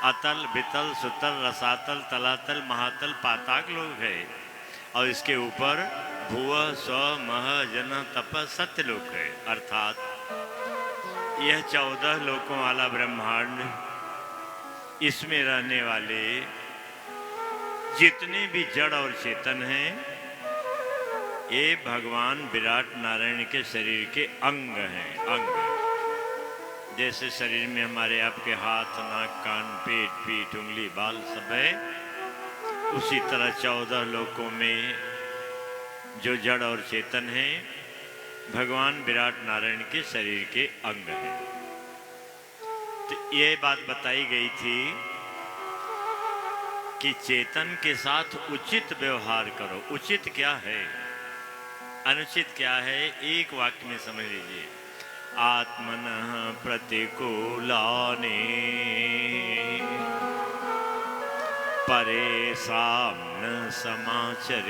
अतल बितल सुतल रसातल तलातल महातल पाताक लोक है और इसके ऊपर भुव स्व मह जन तप सत्य लोक है। अर्थात यह 14 लोकों वाला ब्रह्मांड, इसमें रहने वाले जितने भी जड़ और चेतन हैं, ये भगवान विराट नारायण के शरीर के अंग हैं। अंग जैसे शरीर में हमारे आपके हाथ नाक कान पेट पीठ उंगली बाल सब है, उसी तरह 14 लोकों में जो जड़ और चेतन हैं भगवान विराट नारायण के शरीर के अंग हैं। तो ये बात बताई गई थी कि चेतन के साथ उचित व्यवहार करो। उचित क्या है, अनुचित क्या है, एक वाक्य में समझ लीजिए। आत्मनः प्रतिकूलानि परेषां न समाचरेत्।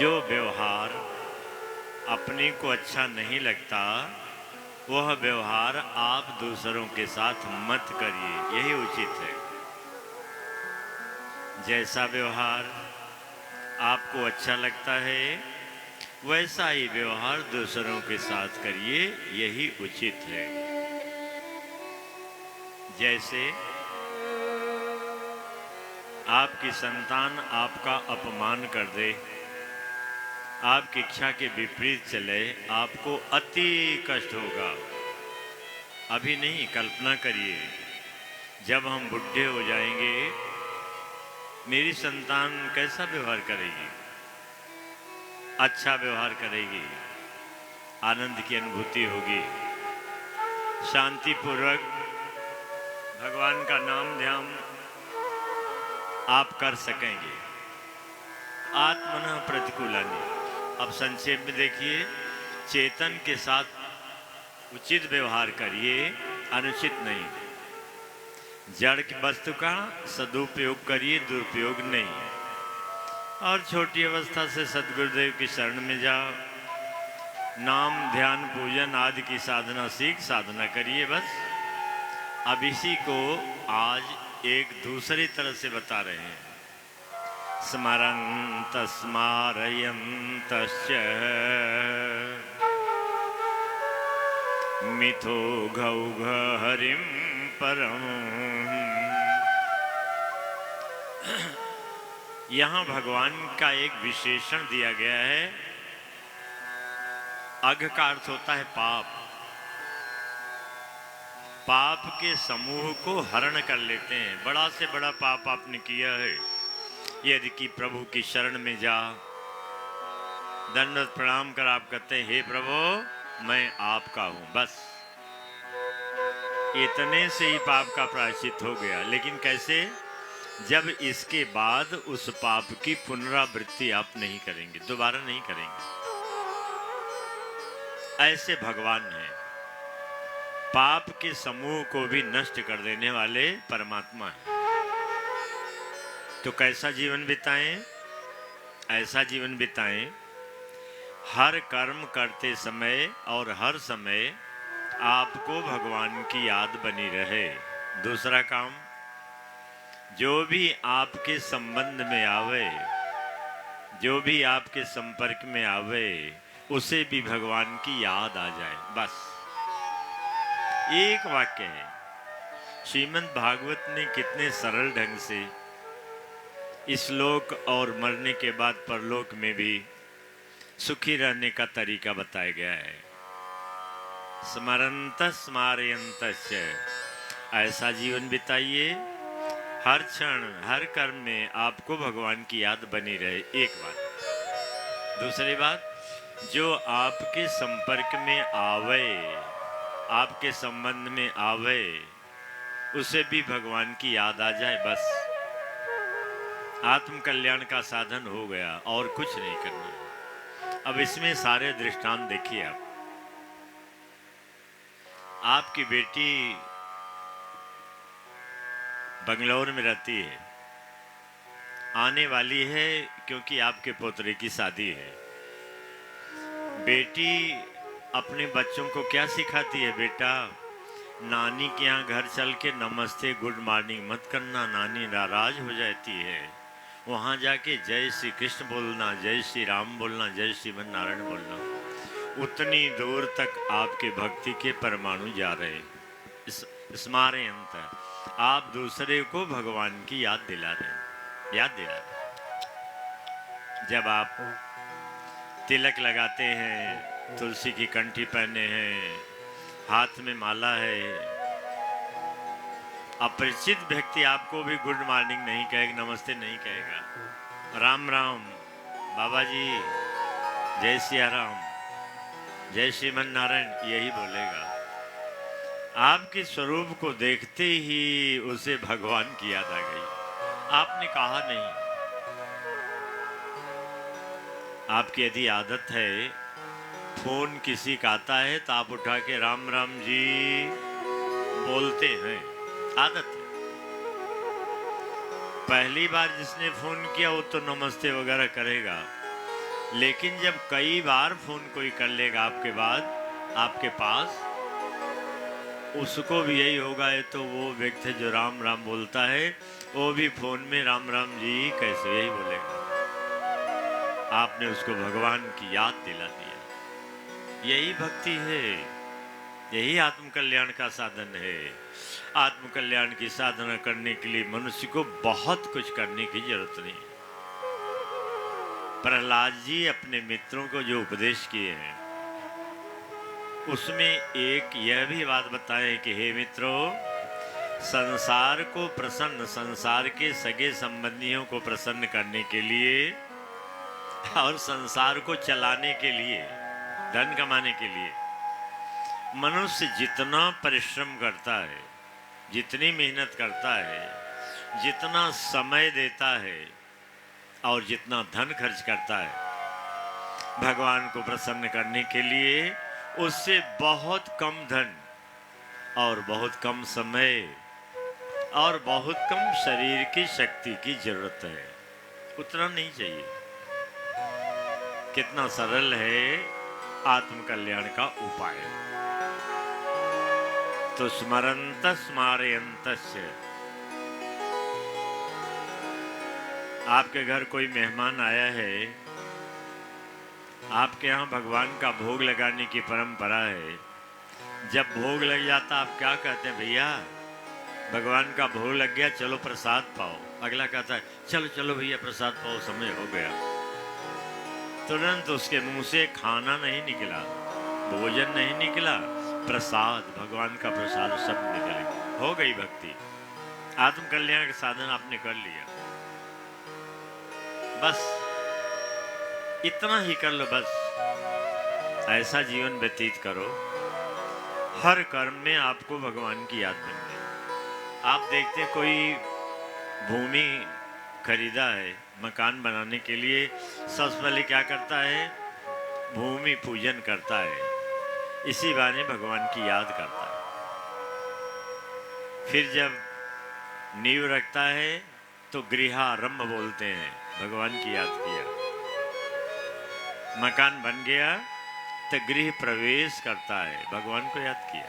जो व्यवहार अपने को अच्छा नहीं लगता वह व्यवहार आप दूसरों के साथ मत करिए, यही उचित है। जैसा व्यवहार आपको अच्छा लगता है वैसा ही व्यवहार दूसरों के साथ करिए, यही उचित है। जैसे आपकी संतान आपका अपमान कर दे, आपकी इच्छा के विपरीत चले, आपको अति कष्ट होगा। अभी नहीं, कल्पना करिए जब हम बुढ़े हो जाएंगे मेरी संतान कैसा व्यवहार करेगी। अच्छा व्यवहार करेगी, आनंद की अनुभूति होगी, शांतिपूर्वक भगवान का नाम ध्यान आप कर सकेंगे। आत्मनः प्रतिकूलानि। अब संक्षेप में देखिए, चेतन के साथ उचित व्यवहार करिए, अनुचित नहीं। जड़ की वस्तु का सदुपयोग करिए, दुरुपयोग नहीं। और छोटी अवस्था से सद्गुरुदेव की शरण में जाओ, नाम ध्यान पूजन आदि की साधना सीख साधना करिए बस। अब इसी को आज एक दूसरी तरह से बता रहे हैं। स्मरन्त स्मारयन्तश्च मिथो घौघ हरिं परम्। यहाँ भगवान का एक विशेषण दिया गया है। अघ का अर्थ होता है पाप। पाप के समूह को हरण कर लेते हैं। बड़ा से बड़ा पाप आपने किया है, यदि कि प्रभु की शरण में जा दंडवत प्रणाम कर आप कहते हैं, हे प्रभु मैं आपका हूं, बस इतने से ही पाप का प्रायश्चित हो गया। लेकिन कैसे? जब इसके बाद उस पाप की पुनरावृत्ति आप नहीं करेंगे, दोबारा नहीं करेंगे। ऐसे भगवान हैं, पाप के समूह को भी नष्ट कर देने वाले परमात्मा हैं। तो कैसा जीवन बिताएं? ऐसा जीवन बिताएं हर कर्म करते समय और हर समय आपको भगवान की याद बनी रहे। दूसरा काम, जो भी आपके संबंध में आवे, जो भी आपके संपर्क में आवे, उसे भी भगवान की याद आ जाए, बस। एक वाक्य है। श्रीमद् भागवत ने कितने सरल ढंग से इस लोक और मरने के बाद परलोक में भी सुखी रहने का तरीका बताया गया है। स्मरन्त स्मारयन्तश्च। ऐसा जीवन बिताइए हर क्षण हर कर्म में आपको भगवान की याद बनी रहे। एक बात। दूसरी बात, जो आपके संपर्क में आवे, आपके संबंध में आवे, उसे भी भगवान की याद आ जाए, बस आत्म कल्याण का साधन हो गया, और कुछ नहीं करना। अब इसमें सारे दृष्टांत देखिए आप। आपकी बेटी बंगलौर में रहती है, आने वाली है क्योंकि आपके पोतरे की शादी है। बेटी अपने बच्चों को क्या सिखाती है? बेटा, नानी के यहाँ घर चल के नमस्ते गुड मॉर्निंग मत करना, नानी नाराज हो जाती है। वहाँ जाके जय श्री कृष्ण बोलना, जय श्री राम बोलना, जय श्रीमन नारायण बोलना। उतनी दूर तक आपके भक्ति के परमाणु जा रहे। स्मारयंत, आप दूसरे को भगवान की याद दिला रहे, याद दिला रहे। जब आप तिलक लगाते हैं, तुलसी की कंठी पहने हैं, हाथ में माला है, अपरिचित व्यक्ति आपको भी गुड मॉर्निंग नहीं कहेगा, नमस्ते नहीं कहेगा। राम राम बाबा जी, जय सिया राम, जय श्रीमन नारायण, यही बोलेगा। आपके स्वरूप को देखते ही उसे भगवान की याद आ गई। आपने कहा नहीं। आपकी यदि आदत है, फोन किसी का आता है तो आप उठा के राम राम जी बोलते हैं, आदत है। पहली बार जिसने फोन किया वो तो नमस्ते वगैरह करेगा, लेकिन जब कई बार फोन कोई कर लेगा आपके बाद आपके पास, उसको भी यही होगा। है तो वो व्यक्ति जो राम राम बोलता है, वो भी फोन में राम राम जी कैसे यही बोलेगा। आपने उसको भगवान की याद दिला दिया। यही भक्ति है, यही आत्म कल्याण का साधन है। आत्म कल्याण की साधना करने के लिए मनुष्य को बहुत कुछ करने की जरूरत नहीं। प्रहलाद जी अपने मित्रों को जो उपदेश किए हैं, उसमें एक यह भी बात बताएं कि हे मित्रों, संसार को प्रसन्न, संसार के सगे संबंधियों को प्रसन्न करने के लिए और संसार को चलाने के लिए, धन कमाने के लिए मनुष्य जितना परिश्रम करता है, जितनी मेहनत करता है, जितना समय देता है और जितना धन खर्च करता है भगवान को प्रसन्न करने के लिए, उससे बहुत कम धन और बहुत कम समय और बहुत कम शरीर की शक्ति की जरूरत है। उतना नहीं चाहिए। कितना सरल है आत्म कल्याण का उपाय। तो स्मरंत स्मारयंतस्य। आपके घर कोई मेहमान आया है, आपके यहाँ भगवान का भोग लगाने की परंपरा है। जब भोग लग जाता आप क्या कहते हैं? भैया भगवान का भोग लग गया, चलो प्रसाद पाओ। अगला कहता है चलो चलो भैया प्रसाद पाओ, समय हो गया। तुरंत उसके मुंह से खाना नहीं निकला, भोजन नहीं निकला, प्रसाद, भगवान का प्रसाद सब निकले। हो गई भक्ति, आत्म कल्याण का साधन आपने कर लिया। बस इतना ही कर लो, बस ऐसा जीवन व्यतीत करो, हर कर्म में आपको भगवान की याद बन जाए। आप देखते कोई भूमि खरीदा है मकान बनाने के लिए, सबसे पहले क्या करता है? भूमि पूजन करता है, इसी बहाने भगवान की याद करता है। फिर जब नींव रखता है तो गृहारंभ बोलते हैं, भगवान की याद किया। मकान बन गया तो गृह प्रवेश करता है, भगवान को याद किया।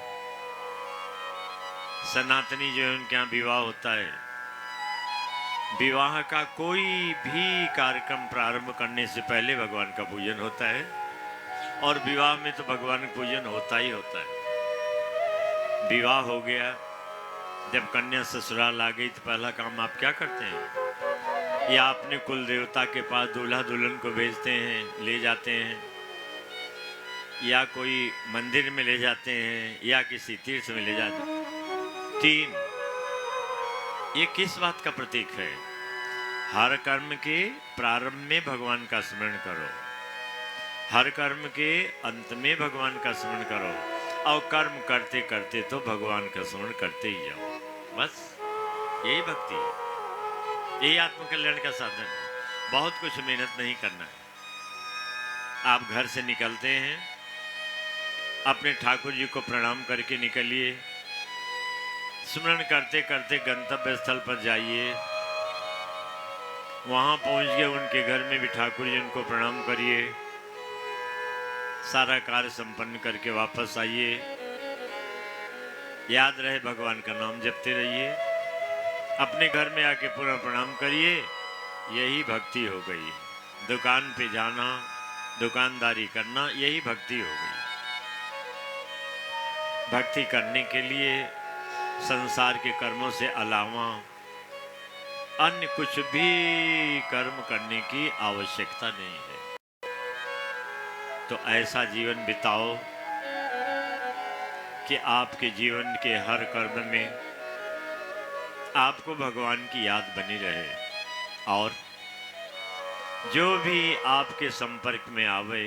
सनातनी जो है उनके यहाँ विवाह होता है, विवाह का कोई भी कार्यक्रम प्रारंभ करने से पहले भगवान का पूजन होता है, और विवाह में तो भगवान का पूजन होता ही होता है। विवाह हो गया, जब कन्या ससुराल आ गई तो पहला काम आप क्या करते हैं? या अपने कुल देवता के पास दूल्हा दुल्हन को भेजते हैं, ले जाते हैं, या कोई मंदिर में ले जाते हैं, या किसी तीर्थ में ले जाते हैं। 3, ये किस बात का प्रतीक है? हर कर्म के प्रारंभ में भगवान का स्मरण करो, हर कर्म के अंत में भगवान का स्मरण करो, और कर्म करते करते तो भगवान का स्मरण करते ही जाओ। बस यही भक्ति है, यही आत्म कल्याण का साधन है। बहुत कुछ मेहनत नहीं करना है। आप घर से निकलते हैं, अपने ठाकुर जी को प्रणाम करके निकलिए, स्मरण करते करते गंतव्य स्थल पर जाइए, वहां पहुंच गए उनके घर में भी ठाकुर जी उनको प्रणाम करिए, सारा कार्य संपन्न करके वापस आइए। याद रहे भगवान का नाम जपते रहिए। अपने घर में आके पूरा प्रणाम करिए, यही भक्ति हो गई। दुकान पे जाना, दुकानदारी करना, यही भक्ति हो गई। भक्ति करने के लिए संसार के कर्मों से अलावा अन्य कुछ भी कर्म करने की आवश्यकता नहीं है। तो ऐसा जीवन बिताओ कि आपके जीवन के हर कर्म में आपको भगवान की याद बनी रहे, और जो भी आपके संपर्क में आवे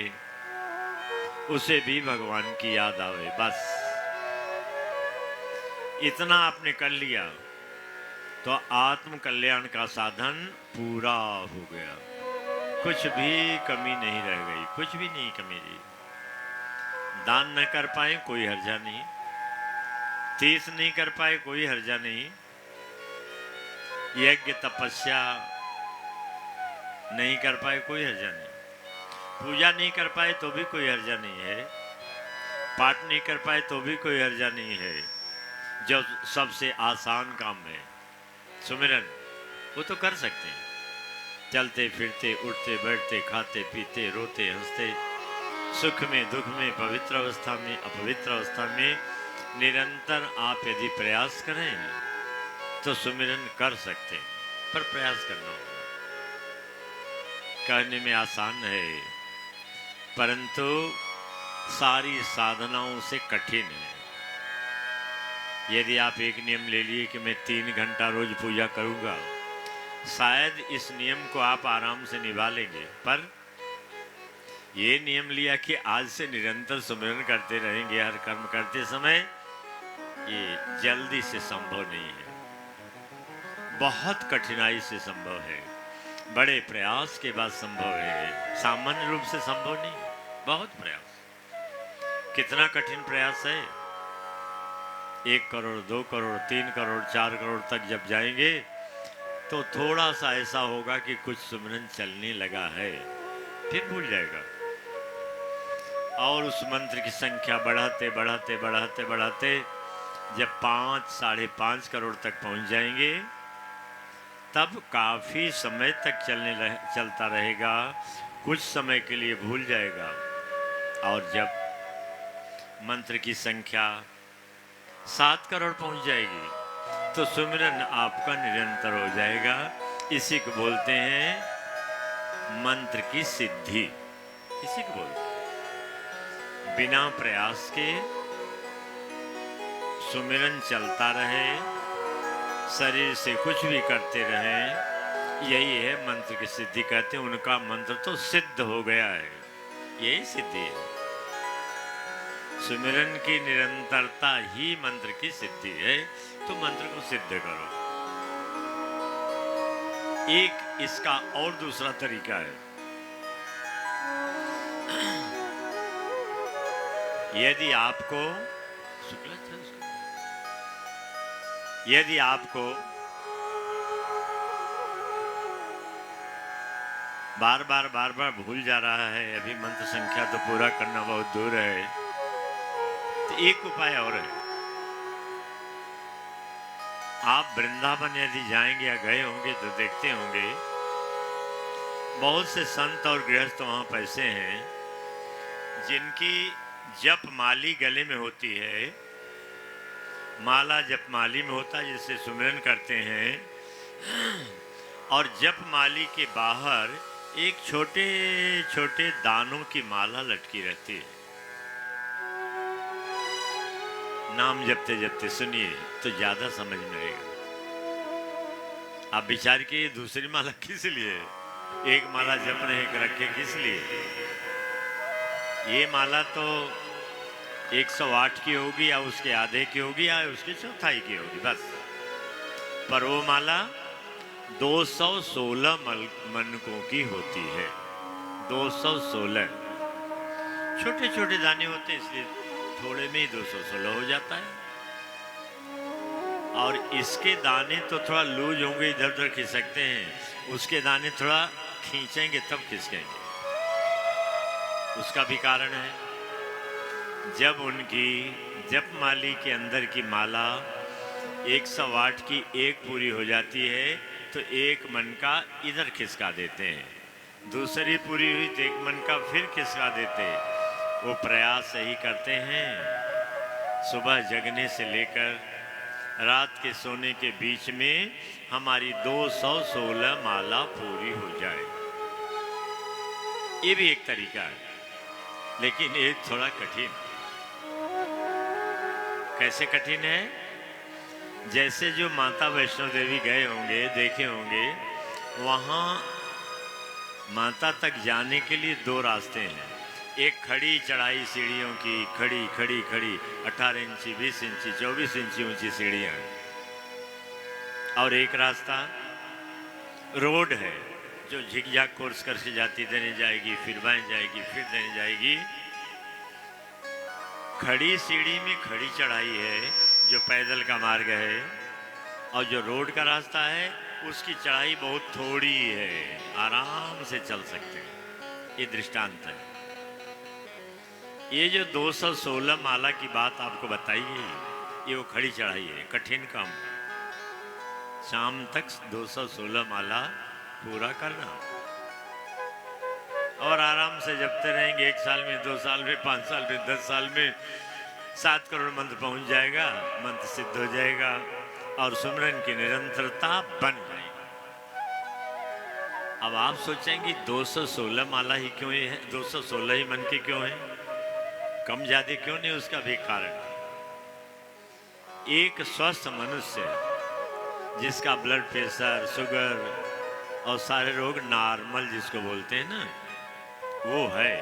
उसे भी भगवान की याद आवे। बस इतना आपने कर लिया तो आत्म कल्याण का साधन पूरा हो गया। कुछ भी कमी नहीं रह गई, कुछ भी नहीं कमी रही। दान न कर पाए कोई हर्जा नहीं, तीर्थ नहीं कर पाए कोई हर्जा नहीं, यज्ञ तपस्या नहीं कर पाए कोई हर्जा नहीं, पूजा नहीं कर पाए तो भी कोई हर्जा नहीं है, पाठ नहीं कर पाए तो भी कोई हर्जा नहीं है। जो सबसे आसान काम है सुमिरन, वो तो कर सकते हैं। चलते फिरते, उठते बैठते, खाते पीते, रोते हंसते, सुख में दुख में, पवित्र अवस्था में अपवित्र अवस्था में निरंतर आप यदि प्रयास करें तो सुमिरन कर सकते हैं, पर प्रयास करना होगा। कहने में आसान है परंतु सारी साधनाओं से कठिन है। यदि आप एक नियम ले लिए कि मैं 3 घंटा रोज पूजा करूंगा, शायद इस नियम को आप आराम से निभा लेंगे, पर ये नियम लिया कि आज से निरंतर सुमिरन करते रहेंगे हर कर्म करते समय, ये जल्दी से संभव नहीं है, बहुत कठिनाई से संभव है, बड़े प्रयास के बाद संभव है, सामान्य रूप से संभव नहीं, बहुत प्रयास। कितना कठिन प्रयास है। 1 करोड़ 2 करोड़ 3 करोड़ 4 करोड़ तक जब जाएंगे तो थोड़ा सा ऐसा होगा कि कुछ सुमिरन चलने लगा है, फिर भूल जाएगा। और उस मंत्र की संख्या बढ़ाते बढ़ाते बढ़ाते बढ़ाते जब 5 साढ़े 5 करोड़ तक पहुंच जाएंगे तब काफी समय तक चलता रहेगा, कुछ समय के लिए भूल जाएगा। और जब मंत्र की संख्या 7 करोड़ पहुंच जाएगी तो सुमिरन आपका निरंतर हो जाएगा। इसी को बोलते हैं मंत्र की सिद्धि, इसी को बोलते हैं। बिना प्रयास के सुमिरन चलता रहे, शरीर से कुछ भी करते रहें, यही है मंत्र की सिद्धि। कहते हैं उनका मंत्र तो सिद्ध हो गया है, यही सिद्धि है। सुमिरन की निरंतरता ही मंत्र की सिद्धि है, तो मंत्र को सिद्ध करो। एक इसका और दूसरा तरीका है, यदि आपको बार बार भूल जा रहा है, अभी मंत्र संख्या तो पूरा करना बहुत दूर है, तो एक उपाय और है। आप वृंदावन यदि जाएंगे या गए होंगे तो देखते होंगे बहुत से संत और गृहस्थ वहां पैसे हैं जिनकी जप माली गले में होती है, माला जप माली में होता है जिससे सुमिरन करते हैं, और जप माली के बाहर एक छोटे छोटे दानों की माला लटकी रहती है। नाम जपते जपते सुनिए तो ज्यादा समझ में आएगा। आप विचार किए दूसरी माला किस लिए, एक माला जप रहे रखे किस लिए। ये माला तो 108 की होगी या उसके आधे की होगी या उसके चौथाई की होगी बस, पर वो माला 216 मनकों की होती है। 216 छोटे छोटे दाने होते हैं, इसलिए थोड़े में ही 216 हो जाता है। और इसके दाने तो थोड़ा लूज होंगे, इधर उधर खिसकते हैं, उसके दाने थोड़ा खींचेंगे तब खिसकेंगे, उसका भी कारण है। जब उनकी जपमाली के अंदर की माला 108 की एक पूरी हो जाती है तो एक मन का इधर खिसका देते हैं, दूसरी पूरी हुई तो एक मन का फिर खिसका देते। वो प्रयास सही करते हैं सुबह जगने से लेकर रात के सोने के बीच में हमारी 216 माला पूरी हो जाए। ये भी एक तरीका है, लेकिन ये थोड़ा कठिन। कैसे कठिन है? जैसे जो माता वैष्णो देवी गए होंगे, देखे होंगे, वहाँ माता तक जाने के लिए 2 रास्ते हैं। एक खड़ी चढ़ाई सीढ़ियों की, खड़ी खड़ी खड़ी 18 इंची, 20 इंची, 24 इंची ऊंची सीढ़ियाँ, और एक रास्ता रोड है जो झिकझाक कोर्स करके जाती, देने जाएगी, फिर बाएं जाएगी, फिर देने जाएगी। खड़ी सीढ़ी में खड़ी चढ़ाई है जो पैदल का मार्ग है, और जो रोड का रास्ता है उसकी चढ़ाई बहुत थोड़ी है, आराम से चल सकते हैं। ये दृष्टांत है। ये जो 216 माला की बात आपको बताई है, ये वो खड़ी चढ़ाई है, कठिन काम है। शाम तक 216 माला पूरा करना, और आराम से जपते रहेंगे। 1 साल में, 2 साल में, 5 साल में, 10 साल में 7 करोड़ मंत्र पहुंच जाएगा, मंत्र सिद्ध हो जाएगा और सुमरन की निरंतरता बन जाएगी। अब आप सोचेंगे 216 माला ही क्यों है, 216 ही मन की क्यों है, कम ज्यादा क्यों नहीं? उसका भी कारण है। एक स्वस्थ मनुष्य जिसका ब्लड प्रेशर, शुगर और सारे रोग नॉर्मल जिसको बोलते हैं ना, वो है,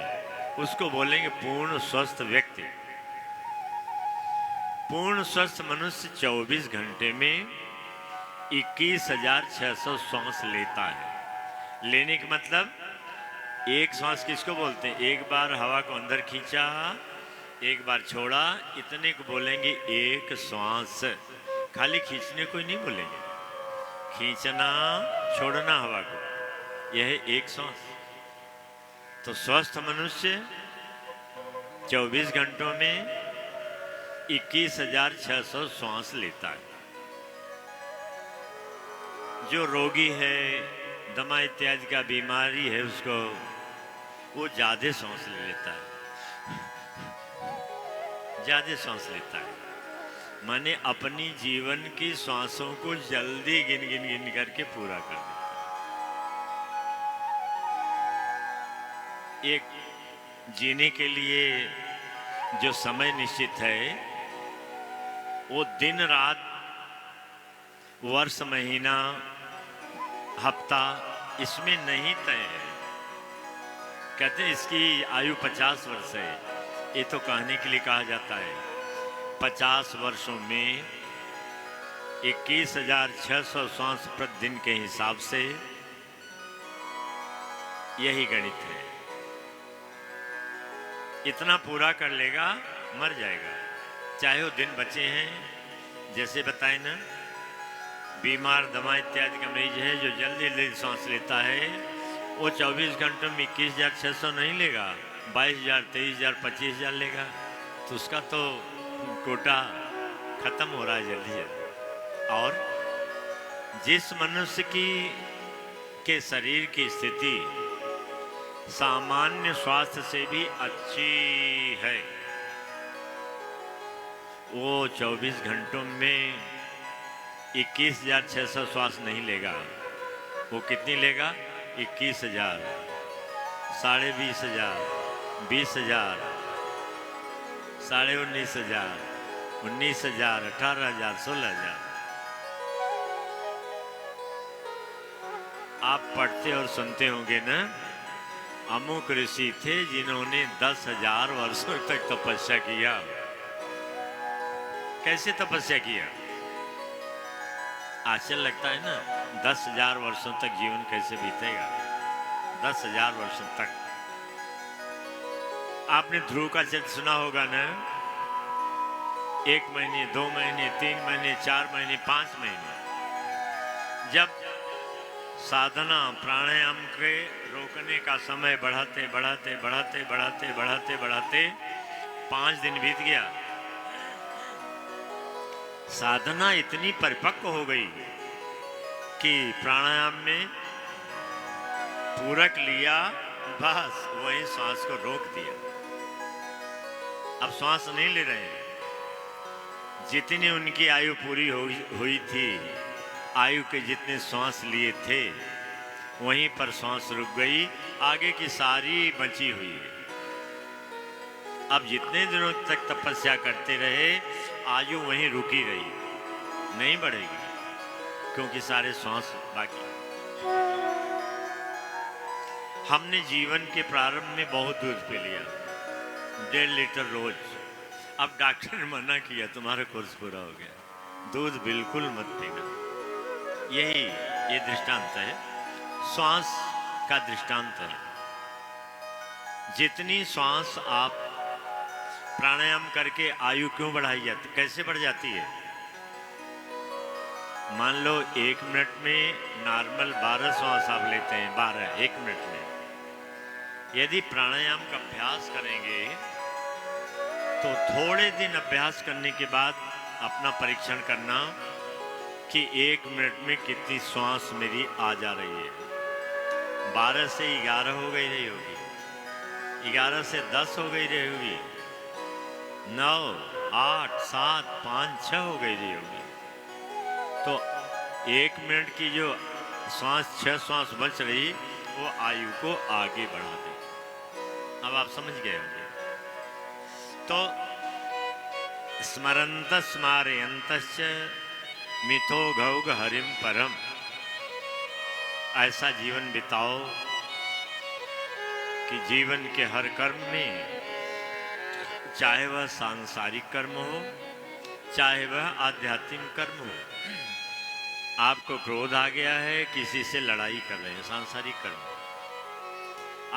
उसको बोलेंगे पूर्ण स्वस्थ व्यक्ति। पूर्ण स्वस्थ मनुष्य 24 घंटे में 21,600 श्वास लेता है। लेने का मतलब एक श्वास किसको बोलते हैं? एक बार हवा को अंदर खींचा, एक बार छोड़ा, इतने को बोलेंगे एक श्वास। खाली खींचने को ही नहीं बोलेंगे, खींचना छोड़ना हवा को, यह है एक श्वास। तो स्वस्थ मनुष्य 24 घंटों में 21,600 श्वास लेता है। जो रोगी है, दमा इत्यादि का बीमारी है, उसको वो ज्यादा श्वास ले लेता है, ज्यादा श्वास लेता है, माने अपनी जीवन की श्वासों को जल्दी गिन गिन गिन करके पूरा कर देता है। एक जीने के लिए जो समय निश्चित है वो दिन रात, वर्ष, महीना, हफ्ता इसमें नहीं तय है। कहते हैं इसकी आयु 50 वर्ष है, ये तो कहने के लिए कहा जाता है। 50 वर्षों में 21,600 श्वास प्रतिदिन के हिसाब से यही गणित है। इतना पूरा कर लेगा, मर जाएगा, चाहे वो दिन बचे हैं। जैसे बताए ना, बीमार, दमा इत्यादि का मरीज है जो जल्दी जल्दी सांस लेता है, वो 24 घंटों में 21,600 नहीं लेगा, 22,000, 23,000, 25,000 लेगा। तो उसका तो कोटा खत्म हो रहा है जल्दी जल्दी। और जिस मनुष्य के शरीर की स्थिति सामान्य स्वास्थ्य से भी अच्छी है, वो 24 घंटों में 21,600 श्वास नहीं लेगा। वो कितनी लेगा? 21,000, 20,500, 20,000, 19,500, 19,000, 18,000, 16,000। आप पढ़ते और सुनते होंगे ना, अमुक ऋषि थे जिन्होंने 10,000 वर्षों तक तपस्या किया। कैसे तपस्या किया? आश्चर्य लगता है ना, 10,000 वर्षों तक जीवन कैसे बीतेगा? 10,000 वर्षों तक। आपने ध्रुव का चरित्र सुना होगा ना, 1 महीने, 2 महीने, 3 महीने, 4 महीने, 5 महीने, जब साधना प्राणायाम के रोकने का समय बढ़ाते बढ़ाते बढ़ाते बढ़ाते बढ़ाते बढ़ाते 5 दिन बीत गया, साधना इतनी परिपक्व हो गई कि प्राणायाम में पूरक लिया, बस वही श्वास को रोक दिया। अब श्वास नहीं ले रहे हैं। जितनी उनकी आयु पूरी हुई थी, आयु के जितने श्वास लिए थे वहीं पर श्वास रुक गई, आगे की सारी बची हुई है। अब जितने दिनों तक तपस्या करते रहे, आयु वहीं रुकी रही, नहीं बढ़ेगी, क्योंकि सारे श्वास बाकी। हमने जीवन के प्रारंभ में बहुत दूध पी लिया, 1.5 लीटर रोज। अब डॉक्टर ने मना किया, तुम्हारा कोर्स पूरा हो गया, दूध बिल्कुल मत पीना। ये दृष्टांत है, श्वास का दृष्टांत है। जितनी श्वास आप प्राणायाम करके आयु क्यों बढ़ाई जाती, कैसे बढ़ जाती है? मान लो 1 मिनट में नॉर्मल 12 श्वास आप लेते हैं, 12 1 मिनट में। यदि प्राणायाम का अभ्यास करेंगे तो थोड़े दिन अभ्यास करने के बाद अपना परीक्षण करना कि 1 मिनट में कितनी श्वास मेरी आ जा रही है। 12 से 11 हो गई रही होगी, 11 से 10 हो गई रही होगी, 9, 8, 7, 5, 6 हो गई रही होगी। तो 1 मिनट की जो श्वास 6 श्वास बच रही, वो आयु को आगे बढ़ा देगी। अब आप समझ गए होंगे। तो स्मरंत स्मारयंतश्च मिथो गौग हरिम परम, ऐसा जीवन बिताओ कि जीवन के हर कर्म में, चाहे वह सांसारिक कर्म हो, चाहे वह आध्यात्मिक कर्म हो, आपको क्रोध आ गया है, किसी से लड़ाई कर रहे हैं, सांसारिक कर्म।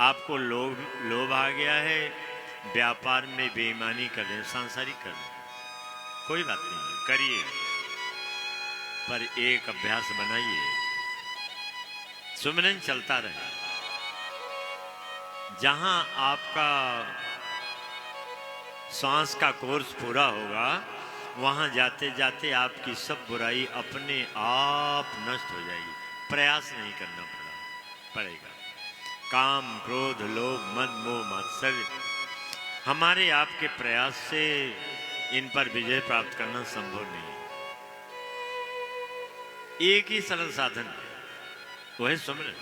आपको लोभ आ गया है, व्यापार में बेईमानी कर रहे हैं, सांसारिक कर्म। कोई बात नहीं, करिए, पर एक अभ्यास बनाइए, सुमिरन चलता रहे। जहां आपका सांस का कोर्स पूरा होगा, वहां जाते जाते आपकी सब बुराई अपने आप नष्ट हो जाएगी, प्रयास नहीं करना पड़ेगा। काम, क्रोध, लोभ, मद, मोह, मात्सर्य, हमारे आपके प्रयास से इन पर विजय प्राप्त करना संभव नहीं है। एक ही सरल साधन है, वो है सुमिरन।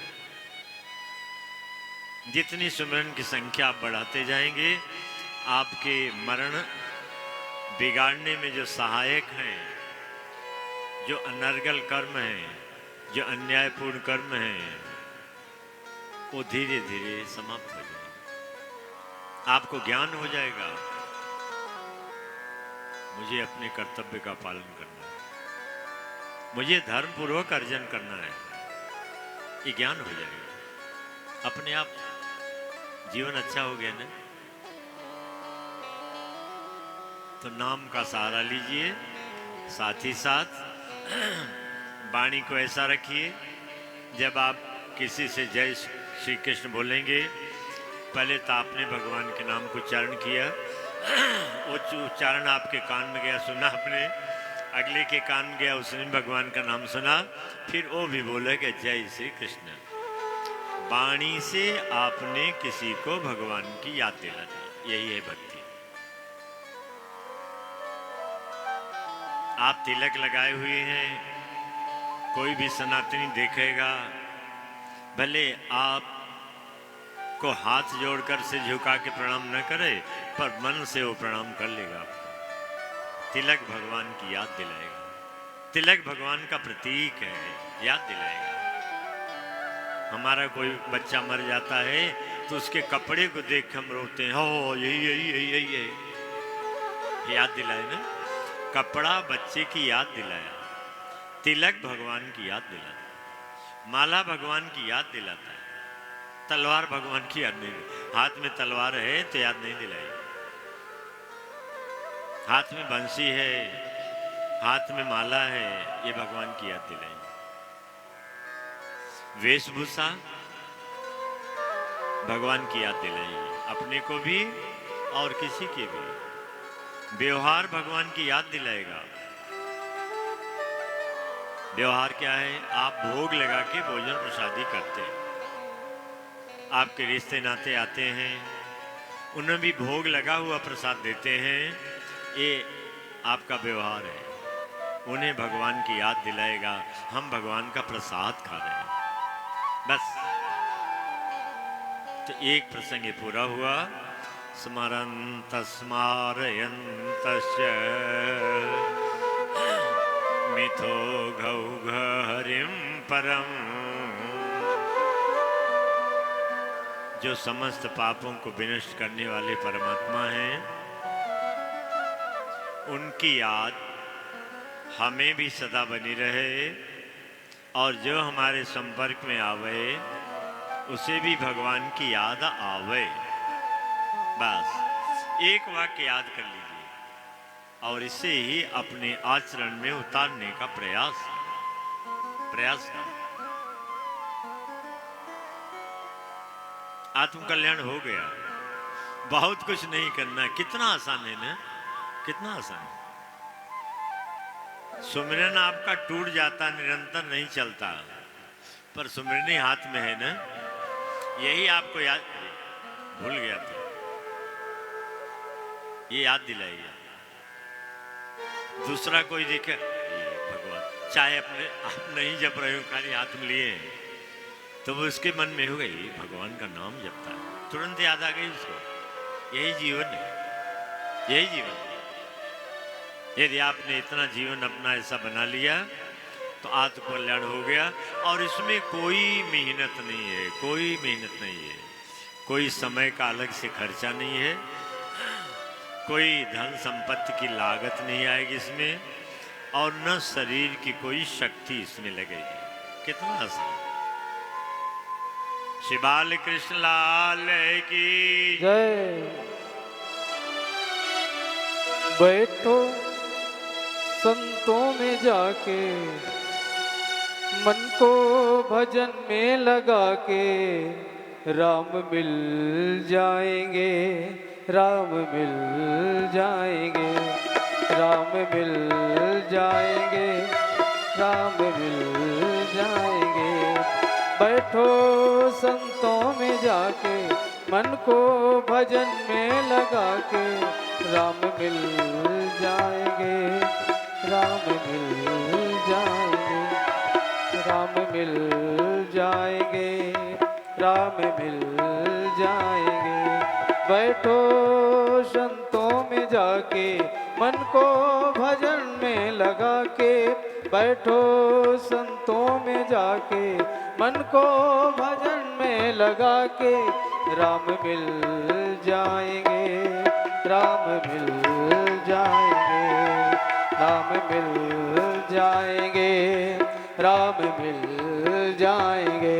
जितनी सुमिरन की संख्या आप बढ़ाते जाएंगे, आपके मरण बिगाड़ने में जो सहायक हैं, जो अनर्गल कर्म हैं, जो अन्यायपूर्ण कर्म हैं, वो धीरे धीरे समाप्त हो जाएंगे। आपको ज्ञान हो जाएगा, मुझे अपने कर्तव्य का पालन करना है, मुझे धर्म पूर्वक अर्जन करना है, ये ज्ञान हो जाएगा। अपने आप जीवन अच्छा हो गया ना। तो नाम का सहारा लीजिए, साथ ही साथ वाणी को ऐसा रखिए, जब आप किसी से जय श्री कृष्ण बोलेंगे, पहले तो आपने भगवान के नाम को उच्चारण किया, वो उच्चारण आपके कान में गया, सुना आपने, अगले के कान में गया, उसने भगवान का नाम सुना, फिर वो भी बोले कि जय श्री कृष्ण। वाणी से आपने किसी को भगवान की याद दिलानी, यही है भक्ति। आप तिलक लगाए हुए हैं, कोई भी सनातनी देखेगा, भले आप को हाथ जोड़कर से झुका के प्रणाम न करे, पर मन से वो प्रणाम कर लेगा आपको। तिलक भगवान की याद दिलाएगा, तिलक भगवान का प्रतीक है, याद दिलाएगा। हमारा कोई बच्चा मर जाता है तो उसके कपड़े को देख हम रोते हैं, हो यही याद दिलाए ना। कपड़ा बच्चे की याद दिलाया, तिलक भगवान की याद दिलाता, माला भगवान की याद दिलाता है, तलवार भगवान की याद नहीं। हाथ में तलवार है तो याद नहीं दिलाई, हाथ में बंसी है, हाथ में माला है, ये भगवान की याद दिलाई। वेशभूषा भगवान की याद दिलाई, अपने को भी और किसी के भी। व्यवहार भगवान की याद दिलाएगा। व्यवहार क्या है? आप भोग लगा के भोजन प्रसादी करते हैं, आपके रिश्ते नाते आते हैं, उन्हें भी भोग लगा हुआ प्रसाद देते हैं। ये आपका व्यवहार है। उन्हें भगवान की याद दिलाएगा, हम भगवान का प्रसाद खा रहे हैं, बस। तो एक प्रसंग ये पूरा हुआ। स्मरन्त स्मारयन्तश्च मिथो घौघ हरिं परम। जो समस्त पापों को विनष्ट करने वाले परमात्मा हैं, उनकी याद हमें भी सदा बनी रहे, और जो हमारे संपर्क में आवे उसे भी भगवान की याद आवे। बस एक वाक्य याद कर लीजिए और इसे ही अपने आचरण में उतारने का प्रयास करें। आत्म कल्याण हो गया। बहुत कुछ नहीं करना। कितना आसान है ना, कितना आसान है। सुमिरन आपका टूट जाता, निरंतर नहीं चलता, पर सुमिरन हाथ में है ना। यही आपको याद, भूल गया था, ये याद दिलाइए। दूसरा कोई देखे, भगवान चाहे अपने आप नहीं जप रहे हो, खाली हाथ में लिए, तो वो उसके मन में हो गई, भगवान का नाम जपता है, तुरंत याद आ गई उसको। यही जीवन है, यही जीवन है। यदि आपने इतना जीवन अपना ऐसा बना लिया तो आत्म कल्याण हो गया। और इसमें कोई मेहनत नहीं है, कोई मेहनत नहीं है, कोई समय का अलग से खर्चा नहीं है, कोई धन संपत्ति की लागत नहीं आएगी इसमें, और न शरीर की कोई शक्ति इसमें लगेगी। कितना आसान। श्री बाल कृष्ण लाल की जय। बैठो संतों में जाके, मन को भजन में लगा के, राम मिल जाएंगे, राम मिल जाएंगे, राम मिल जाएंगे, राम मिल जाएंगे। बैठो संतों में जाके, मन को भजन में लगा के, राम मिल जाएंगे, राम मिल जाएंगे, राम मिल जाएंगे, राम मिल जाएंगे। बैठो संतों में जाके, मन को भजन में लगा के, बैठो संतों में जाके, मन को भजन में लगा के, राम मिल जाएंगे, राम मिल जाएंगे, राम मिल जाएंगे, राम मिल जाएंगे।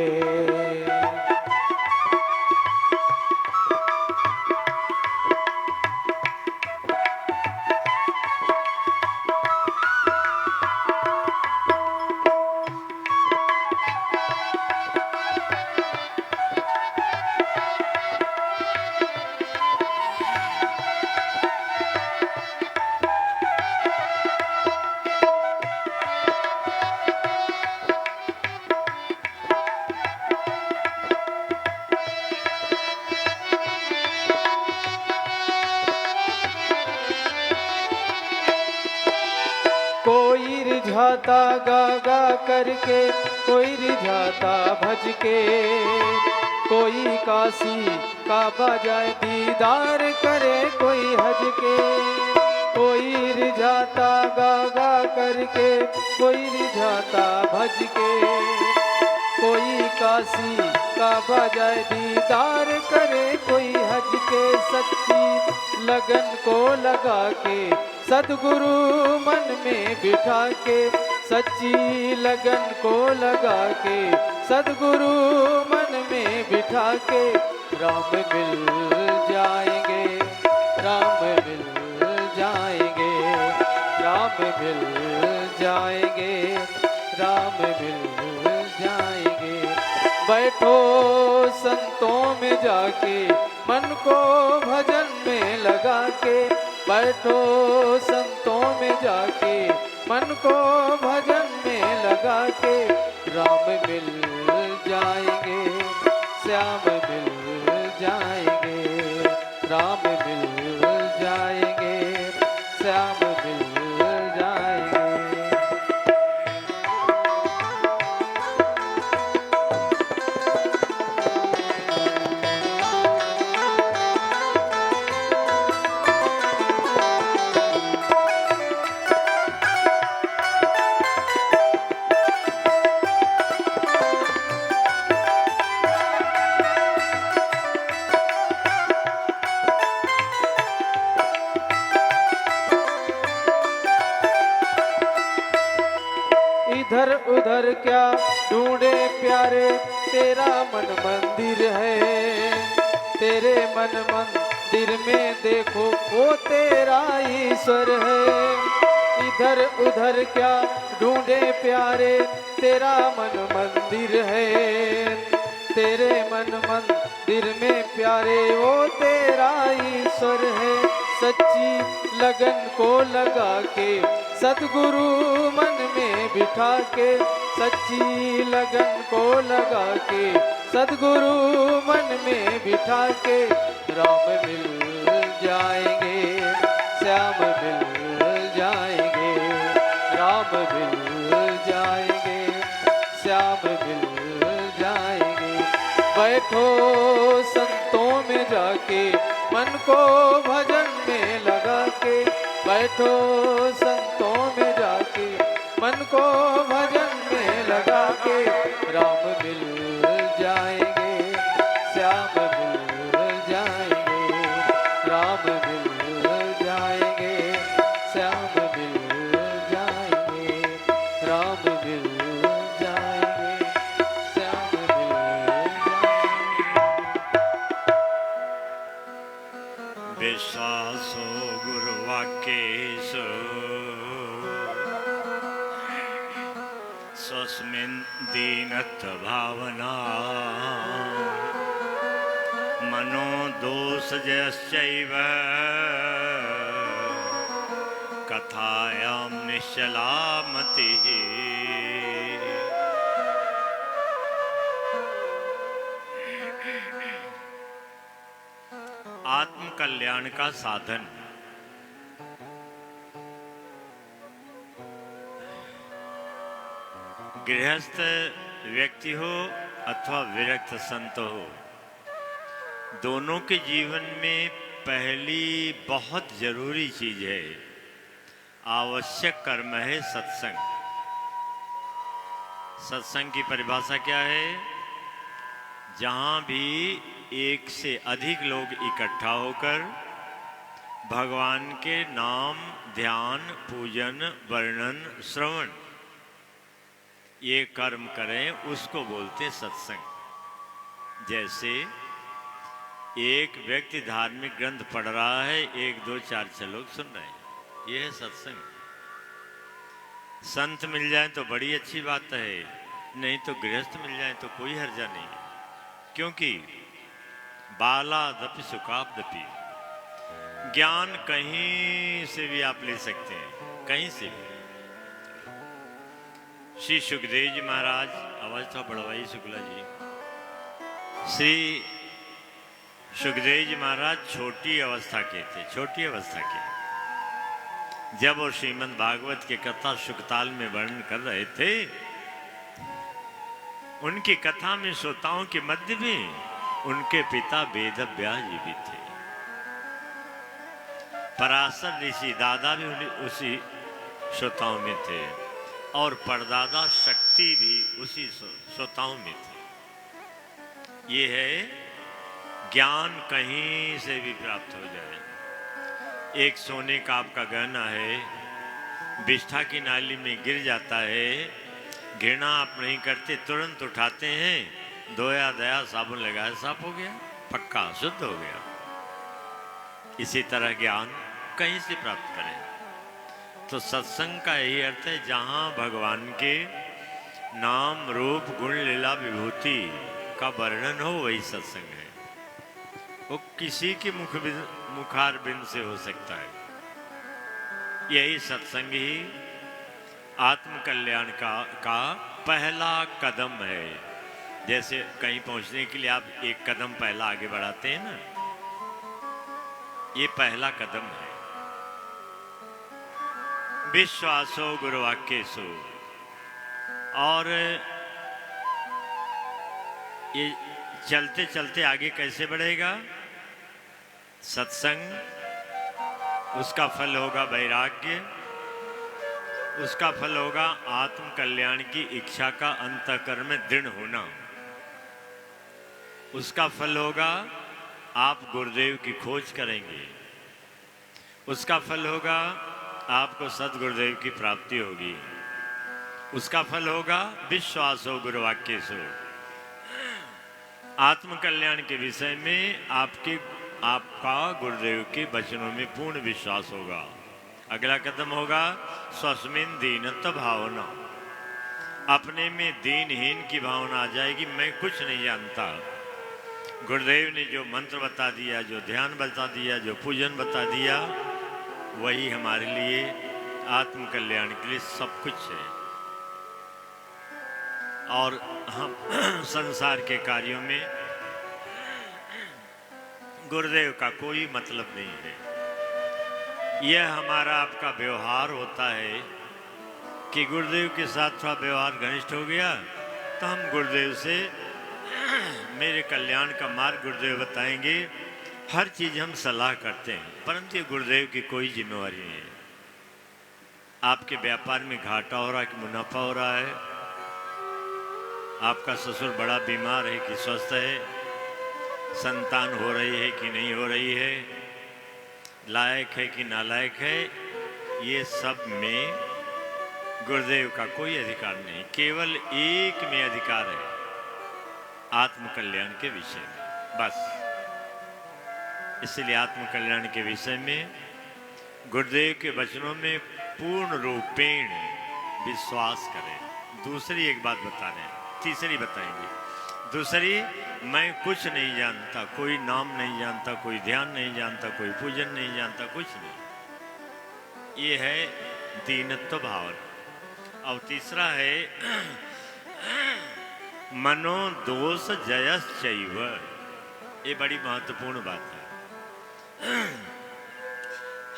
कोई रिझाता गा गा करके, कोई रिझाता भज के, कोई काशी का बजाय दीदार करे कोई हज के। कोई रिझाता गा गा करके, कोई रिझाता भज के, कोई काशी का बजाय दीदार करे कोई हज के। सच्ची लगन को लगा के, सद्गुरु मन में बिठा के, सच्ची लगन को लगा के, सद्गुरु मन में बिठा के, राम मिल जाएंगे, राम मिल जाएंगे, राम मिल जाएंगे, राम मिल जाएंगे। बैठो संतों में जाके, मन को भजन में लगा के, बैठो संतों में जाके, मन को भजन में लगा के, राम मिल जाएंगे, श्याम मिल जाएंगे, राम मिल जाएंगे, श्याम मिल जाएंगे। इधर उधर क्या ढूंढे प्यारे, तेरा मन मंदिर है, तेरे मन मंदिर में देखो वो तेरा ईश्वर है। इधर उधर क्या ढूंढे प्यारे, तेरा मन मंदिर है, तेरे मन मंदिर में प्यारे वो तेरा ईश्वर है। सच्ची लगन को लगा के, सतगुरु मन में बिठा के, सच्ची लगन को लगा के, सतगुरु मन में बिठा के, राम मिल जाएंगे, श्याम मिल जाएंगे, राम मिल जाएंगे, श्याम मिल जाएंगे। बैठो संतों में जाके, मन को भजन में लगा के, बैठो संतों में जाके, मन को भजन में लगा के, राम मिल जाएंगे, श्याम मिल जाएंगे, राम मिल जाएंगे, श्याम मिल जाएंगे, राम मिल जाएंगे, श्याम मिल जाएंगे। विश्वासो गुरुवाक्येषु स्वस्मिन् दीनत्व भावना, मनो दोषजश्चैव कथायां निश्चला मतिः। आत्म कल्याण का साधन गृहस्थ व्यक्ति हो अथवा विरक्त संत हो, दोनों के जीवन में पहली बहुत जरूरी चीज है, आवश्यक कर्म है सत्संग। सत्संग की परिभाषा क्या है? जहां भी एक से अधिक लोग इकट्ठा होकर भगवान के नाम, ध्यान, पूजन, वर्णन, श्रवण ये कर्म करें, उसको बोलते सत्संग। जैसे एक व्यक्ति धार्मिक ग्रंथ पढ़ रहा है, 1, 2, 4, 6 लोग सुन रहे हैं, ये है सत्संग। संत मिल जाए तो बड़ी अच्छी बात है, नहीं तो गृहस्थ मिल जाए तो कोई हर्जा नहीं है। क्योंकि बालादपि सुखादपि, ज्ञान कहीं से भी आप ले सकते हैं, कहीं से भी। श्री सुखदेव जी महाराज, आवाज था बड़वाई शुक्ला जी, श्री सुखदेव जी महाराज छोटी अवस्था के थे, छोटी अवस्था के। जब वो श्रीमद् भागवत की कथा सुखताल में वर्णन कर रहे थे, उनकी कथा में श्रोताओं के मध्य में उनके पिता वेद व्यास जी भी थे। पराशर ऋषि दादा भी उसी श्रोताओं में थे, और परदादा शक्ति भी उसी श्रोताओं में थे। ये है ज्ञान कहीं से भी प्राप्त हो जाए। एक सोने का आपका गहना है, विष्ठा की नाली में गिर जाता है, घृणा आप नहीं करते, तुरंत उठाते हैं, धोया दया साबुन लगाया, साफ हो गया, पक्का शुद्ध हो गया। इसी तरह ज्ञान कहीं से प्राप्त करें तो सत्संग का यही अर्थ है, जहां भगवान के नाम, रूप, गुण, लीला, विभूति का वर्णन हो, वही सत्संग है। वो किसी के मुखार बिंद से हो सकता है। यही सत्संग ही आत्म कल्याण का पहला कदम है। जैसे कहीं पहुंचने के लिए आप एक कदम पहला आगे बढ़ाते हैं ना, ये पहला कदम है। विश्वासो गुरुवाक्येषु। और ये चलते चलते आगे कैसे बढ़ेगा? सत्संग, उसका फल होगा वैराग्य, उसका फल होगा आत्म कल्याण की इच्छा का अंतःकरण में दृढ़ होना, उसका फल होगा आप गुरुदेव की खोज करेंगे, उसका फल होगा आपको सद्गुरुदेव की प्राप्ति होगी, उसका फल होगा विश्वासो गुरुवाक्येषु। आत्म कल्याण के विषय में आपका गुरुदेव के वचनों में पूर्ण विश्वास होगा। अगला कदम होगा स्वस्मिन दीनत्व भावना। अपने में दीनहीन की भावना आ जाएगी, मैं कुछ नहीं जानता। गुरुदेव ने जो मंत्र बता दिया, जो ध्यान बता दिया, जो पूजन बता दिया, वही हमारे लिए आत्म कल्याण के लिए सब कुछ है। और हम संसार के कार्यों में गुरुदेव का कोई मतलब नहीं है। यह हमारा आपका व्यवहार होता है कि गुरुदेव के साथ थोड़ा व्यवहार घनिष्ठ हो गया तो हम गुरुदेव से मेरे कल्याण का मार्ग गुरुदेव बताएंगे, हर चीज हम सलाह करते हैं, परंतु ये गुरुदेव की कोई जिम्मेवारी नहीं है। आपके व्यापार में घाटा हो रहा है कि मुनाफा हो रहा है, आपका ससुर बड़ा बीमार है कि स्वस्थ है, संतान हो रही है कि नहीं हो रही है, लायक है कि नालायक है, ये सब में गुरुदेव का कोई अधिकार नहीं। केवल एक में अधिकार है, आत्म कल्याण के विषय में, बस। इसलिए आत्म कल्याण के विषय में गुरुदेव के वचनों में पूर्ण रूपेण विश्वास करें। दूसरी एक बात बता रहे हैं, तीसरी बताएंगे। दूसरी, मैं कुछ नहीं जानता, कोई नाम नहीं जानता, कोई ध्यान नहीं जानता, कोई पूजन नहीं जानता, कुछ नहीं। ये है दीनत्व भावना। और तीसरा है मनोदोष जयश्चैव। ये बड़ी महत्वपूर्ण बात है।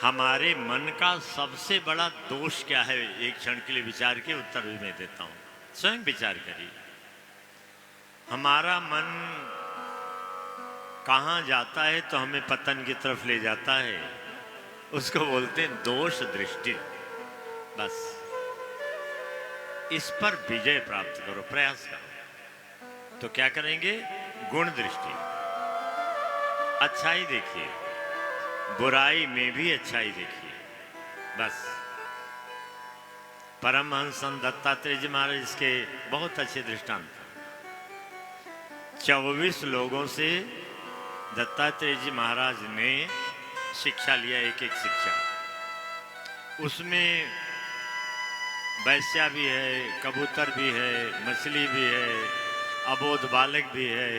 हमारे मन का सबसे बड़ा दोष क्या है? एक क्षण के लिए विचार के उत्तर भी मैं देता हूं, स्वयं विचार करिए। हमारा मन कहाँ जाता है तो हमें पतन की तरफ ले जाता है, उसको बोलते हैं दोष दृष्टि। बस इस पर विजय प्राप्त करो, प्रयास करो। तो क्या करेंगे? गुण दृष्टि, अच्छाई देखिए, बुराई में भी अच्छाई देखिए। बस परमहंस दत्तात्रेय जी महाराज इसके बहुत अच्छे दृष्टांत। 24 लोगों से दत्तात्रेय जी महाराज ने शिक्षा लिया, एक एक शिक्षा। उसमें वैश्या भी है, कबूतर भी है, मछली भी है, अबोध बालक भी है,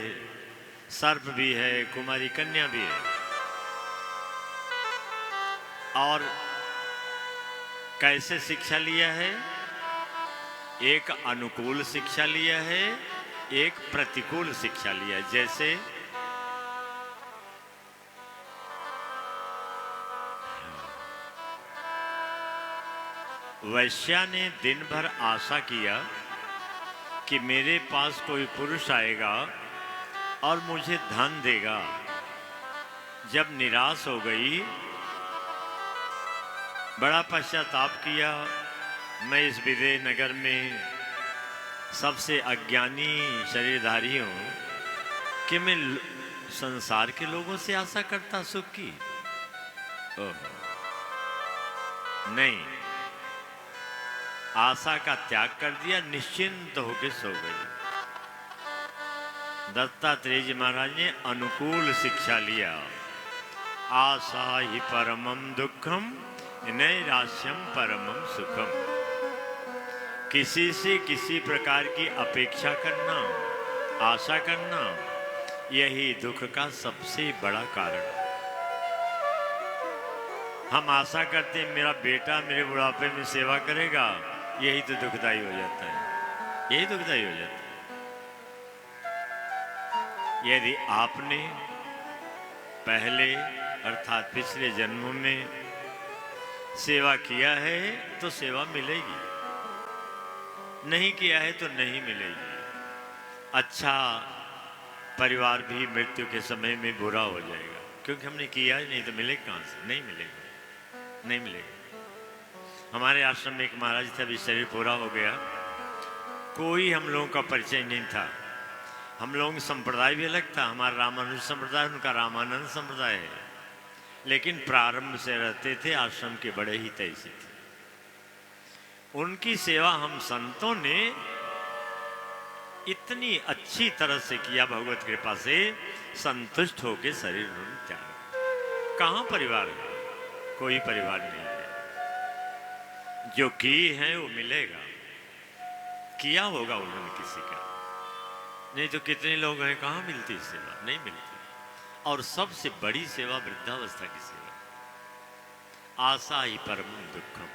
सर्प भी है, कुमारी कन्या भी है। और कैसे शिक्षा लिया है? एक अनुकूल शिक्षा लिया है, एक प्रतिकूल शिक्षा लिया है। जैसे वैश्या ने दिन भर आशा किया कि मेरे पास कोई पुरुष आएगा और मुझे धन देगा। जब निराश हो गई, बड़ा पश्चाताप किया, मैं इस विजयनगर में सबसे अज्ञानी शरीरधारी हूं कि मैं संसार के लोगों से आशा करता सुख की। ओह नहीं, आशा का त्याग कर दिया, निश्चिंत होकर सो गई। दत्तात्रेय जी महाराज ने अनुकूल शिक्षा लिया। आशा ही परमम दुखम नैराश्यम परमम सुखम। किसी से किसी प्रकार की अपेक्षा करना, आशा करना, यही दुख का सबसे बड़ा कारण। हम आशा करते हैं मेरा बेटा मेरे बुढ़ापे में सेवा करेगा, यही तो दुखदाई हो जाता है, यही दुखदाई हो जाता है। यदि आपने पहले अर्थात पिछले जन्मों में सेवा किया है तो सेवा मिलेगी, नहीं किया है तो नहीं मिलेगी। अच्छा परिवार भी मृत्यु के समय में बुरा हो जाएगा, क्योंकि हमने किया ही नहीं तो मिलेगा कहाँ से? नहीं मिलेगा, नहीं मिलेगा। हमारे आश्रम में एक महाराज थे, अभी शरीर पूरा हो गया, कोई हम लोगों का परिचय नहीं था। हम लोगों का संप्रदाय भी अलग था, हमारा रामानुज संप्रदाय, उनका रामानंद संप्रदाय है, लेकिन प्रारंभ से रहते थे, आश्रम के बड़े ही तैसे थे। उनकी सेवा हम संतों ने इतनी अच्छी तरह से किया, भगवत कृपा से संतुष्ट होकर शरीर उन्होंने त्याग। कहाँ परिवार है? कोई परिवार नहीं है। जो की है वो मिलेगा, किया होगा उन्होंने किसी का, नहीं तो कितने लोग हैं कहाँ मिलती सेवा? नहीं मिलती। और सबसे बड़ी सेवा वृद्धावस्था की सेवा। आशा ही परम दुखम।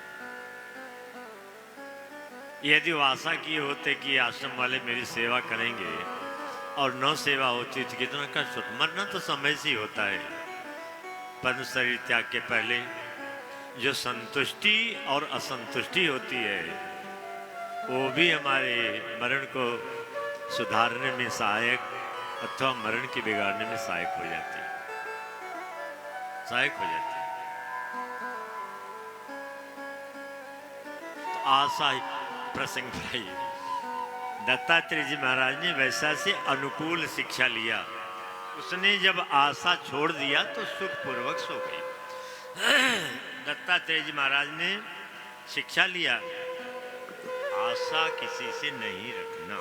यदि वो आशा किए होते कि आश्रम वाले मेरी सेवा करेंगे और न सेवा होती तो कितना कष्ट होता। मरना तो समय से ही होता है, पर शरीर त्याग के पहले जो संतुष्टि और असंतुष्टि होती है वो भी हमारे मरण को सुधारने में सहायक अथवा मरण के बिगाड़ने में सहायक हो जाती है, सहायक हो जाती है। तो आशा प्रसंग भाई दत्तात्रेय जी महाराज ने वैसा से अनुकूल शिक्षा लिया। उसने जब आशा छोड़ दिया तो सुखपूर्वक सो गई। दत्तात्रेय जी महाराज ने शिक्षा लिया, आशा किसी से नहीं रखना।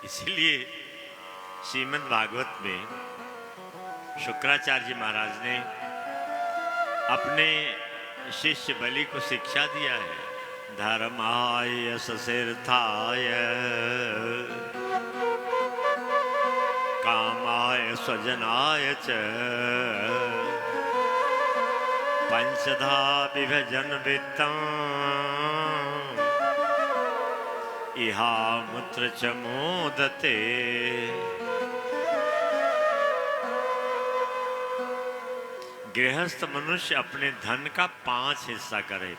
इसीलिए श्रीमद् भागवत में शुक्राचार्य जी महाराज ने अपने शिष्य बलि को शिक्षा दिया है, धर्माय ससेर्थाय कामाय स्वजनाय च पंचधा विभजन वित्तम् इहा मूत्र च मोदते। गृहस्थ मनुष्य अपने धन का 5 हिस्सा करे,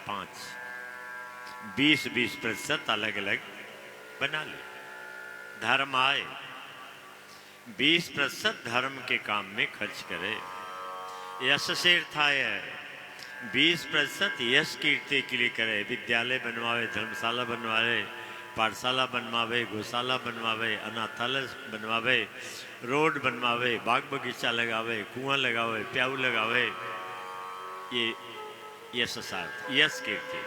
20-20% अलग अलग बना ले। धर्म आए 20% धर्म के काम में खर्च करे। यश तीर्थाय 20% यश कीर्ति के लिए करे। विद्यालय बनवावे, धर्मशाला बनवावे, पाठशाला बनवावे, गौशाला बनवावे, अनाथालय बनवावे, रोड बनवावे, बाग बगीचा लगावे, कुआं लगावे, प्याऊ लगावे। ये यश सार्थ, यश कीर्ति।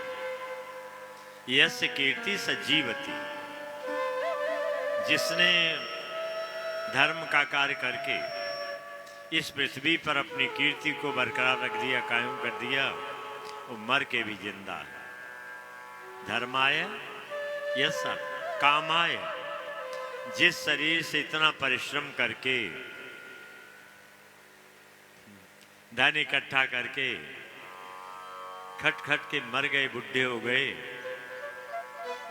यश कीर्ति सजीवती। जिसने धर्म का कार्य करके इस पृथ्वी पर अपनी कीर्ति को बरकरार रख दिया, कायम कर दिया, वो मर के भी जिंदा है। धर्माय यश कामाय, जिस शरीर से इतना परिश्रम करके धन इकट्ठा करके खट खट के मर गए, बुढ़े हो गए,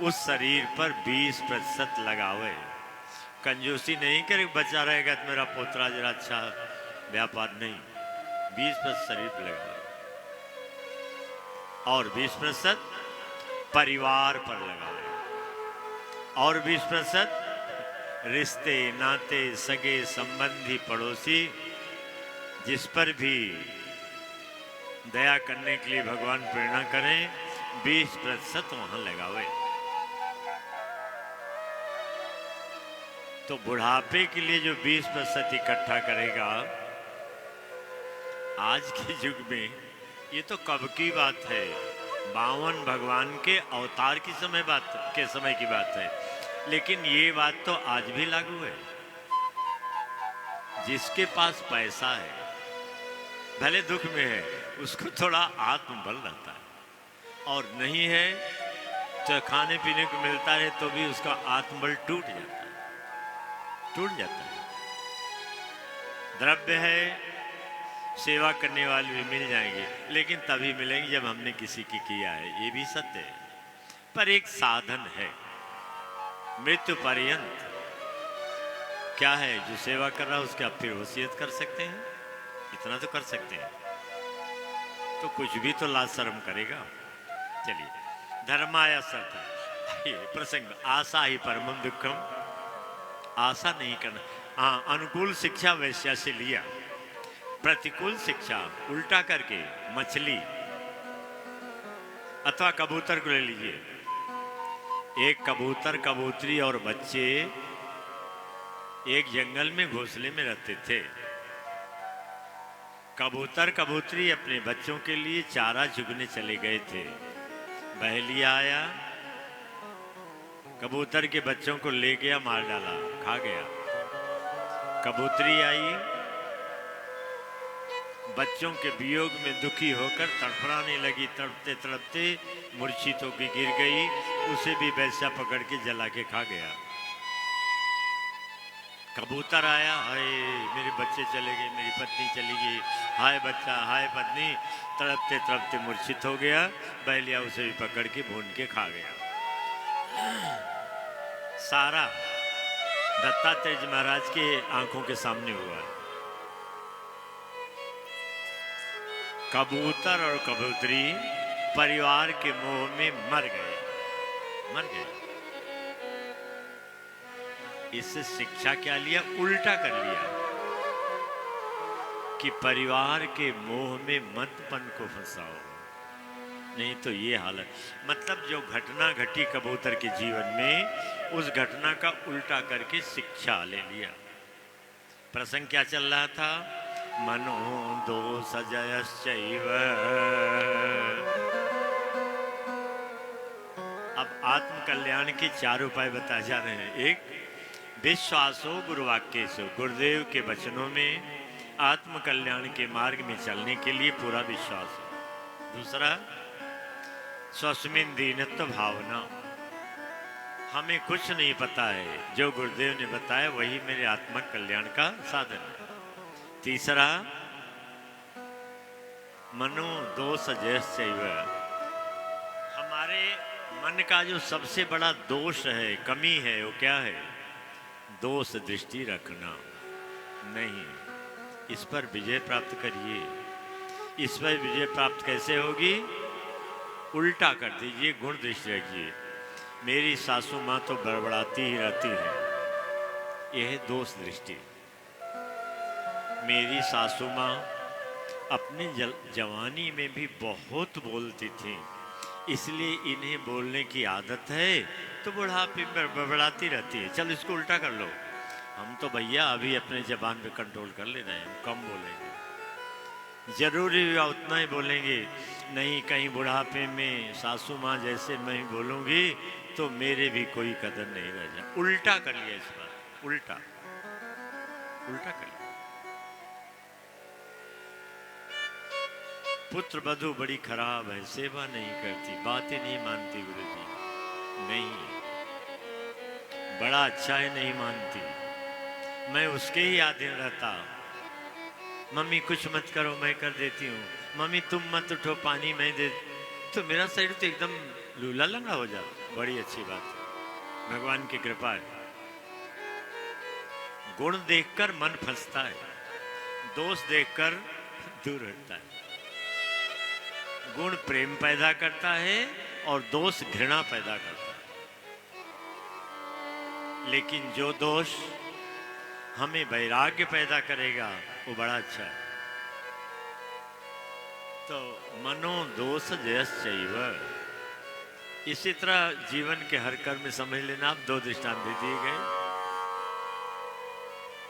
उस शरीर पर 20% लगावे। कंजूसी नहीं करे, बचा रहेगा तो मेरा पोतरा जरा अच्छा व्यापार, नहीं, 20% शरीर पर लगावे और 20% परिवार पर लगावे और 20% रिश्ते नाते सगे संबंधी पड़ोसी जिस पर भी दया करने के लिए भगवान प्रेरणा करें, 20% वहां लगावे। तो बुढ़ापे के लिए जो 20% इकट्ठा करेगा, आज के युग में, ये तो कब की बात है, 52 भगवान के अवतार की समय की बात है, लेकिन ये बात तो आज भी लागू है। जिसके पास पैसा है, भले दुख में है, उसको थोड़ा आत्मबल रहता है, और नहीं है तो खाने पीने को मिलता है तो भी उसका आत्मबल टूट जाता है। द्रव्य है, सेवा करने वाले भी मिल जाएंगे, लेकिन तभी मिलेंगे जब हमने किसी की किया है, ये भी सत्य है। पर एक साधन है, मृत्यु पर्यंत क्या है, जो सेवा कर रहा है उसकी आप फिर वसीयत कर सकते हैं, इतना तो कर सकते हैं, तो कुछ भी तो लाज शर्म करेगा। चलिए, धर्माया सत्य, ये प्रसंग, आशा ही परमम दुखम, आशा नहीं करना। हाँ, अनुकूल शिक्षा वैश्या से लिया, प्रतिकूल शिक्षा उल्टा करके मछली अथवा कबूतर को ले लीजिए। एक कबूतर, कबूतरी और बच्चे एक जंगल में घोंसले में रहते थे। कबूतर कबूतरी अपने बच्चों के लिए चारा चुगने चले गए थे। बहेलिया आया, कबूतर के बच्चों को ले गया, मार डाला, खा गया। कबूतरी आई, बच्चों के वियोग में दुखी होकर तड़फड़ाने लगी, तड़पते तड़पते मूर्छित होकर गिर गई, उसे भी वैसा पकड़ के जला के खा गया। कबूतर आया, हाय मेरे बच्चे चले गए, मेरी पत्नी चली गई, हाय बच्चा, हाय पत्नी, तड़पते तड़पते मूर्छित हो गया। बहेलिया उसे भी पकड़ के भून के खा गया। सारा दत्तात्रेय जी महाराज के आंखों के सामने हुआ। कबूतर और कबूतरी परिवार के मोह में मर गए, मर गए। इससे शिक्षा क्या लिया, उल्टा कर लिया कि परिवार के मोह में मतपन को फंसाओ, नहीं तो ये हालत। मतलब जो घटना घटी कबूतर के जीवन में, उस घटना का उल्टा करके शिक्षा ले लिया। प्रसंग क्या चल रहा था, मनो दोषजयश्चैव। अब आत्म कल्याण के 4 उपाय बताए जा रहे हैं। एक, विश्वासो गुरुवाक्येषु, गुरुदेव के वचनों में आत्म कल्याण के मार्ग में चलने के लिए पूरा विश्वास है। दूसरा, स्वस्मिन दीनत्व भावना, हमें कुछ नहीं पता है, जो गुरुदेव ने बताया वही मेरे आत्मक कल्याण का साधन है। तीसरा, मनो दोष जयश्चैव, हमारे मन का जो सबसे बड़ा दोष है, कमी है, वो क्या है, दोष दृष्टि रखना नहीं। इस पर विजय प्राप्त करिए। इस पर विजय प्राप्त कैसे होगी, उल्टा कर दीजिए, गुण दृष्टि रखिए। मेरी सासू माँ तो बड़बड़ाती ही रहती है, यह है दोष दृष्टि। मेरी सासू माँ अपनी जवानी में भी बहुत बोलती थी, इसलिए इन्हें बोलने की आदत है, तो बुढ़ापे में बड़बड़ाती रहती है। चल इसको उल्टा कर लो, हम तो भैया अभी अपने जबान पे कंट्रोल कर ले रहे हैं, हम कम बोलेंगे, जरूरी हुआ उतना ही बोलेंगे। नहीं, कहीं बुढ़ापे में सासू माँ जैसे मैं बोलूँगी तो मेरे भी कोई कदर नहीं रह जाए। उल्टा कर लिया इस बार, उल्टा उल्टा कर लिया। पुत्र वधू बड़ी खराब है, सेवा नहीं करती, बातें नहीं मानती गुरुजी, नहीं, बड़ा अच्छा है, नहीं मानती, मैं उसके ही अधीन रहता। मम्मी कुछ मत करो, मैं कर देती हूँ, मम्मी तुम मत उठो, पानी मैं दे, तो मेरा शरीर तो एकदम लूला लंगा हो जाता। बड़ी अच्छी बात है, भगवान की कृपा है। गुण देखकर मन फंसता है, दोष देखकर दूर हटता है। गुण प्रेम पैदा करता है और दोष घृणा पैदा करता है। लेकिन जो दोष हमें वैराग्य पैदा करेगा वो बड़ा अच्छा है। तो मनो दोष जयश्चैव, इसी तरह जीवन के हर कर्म में समझ लेना। आप 2 दृष्टांत दे दिए गए।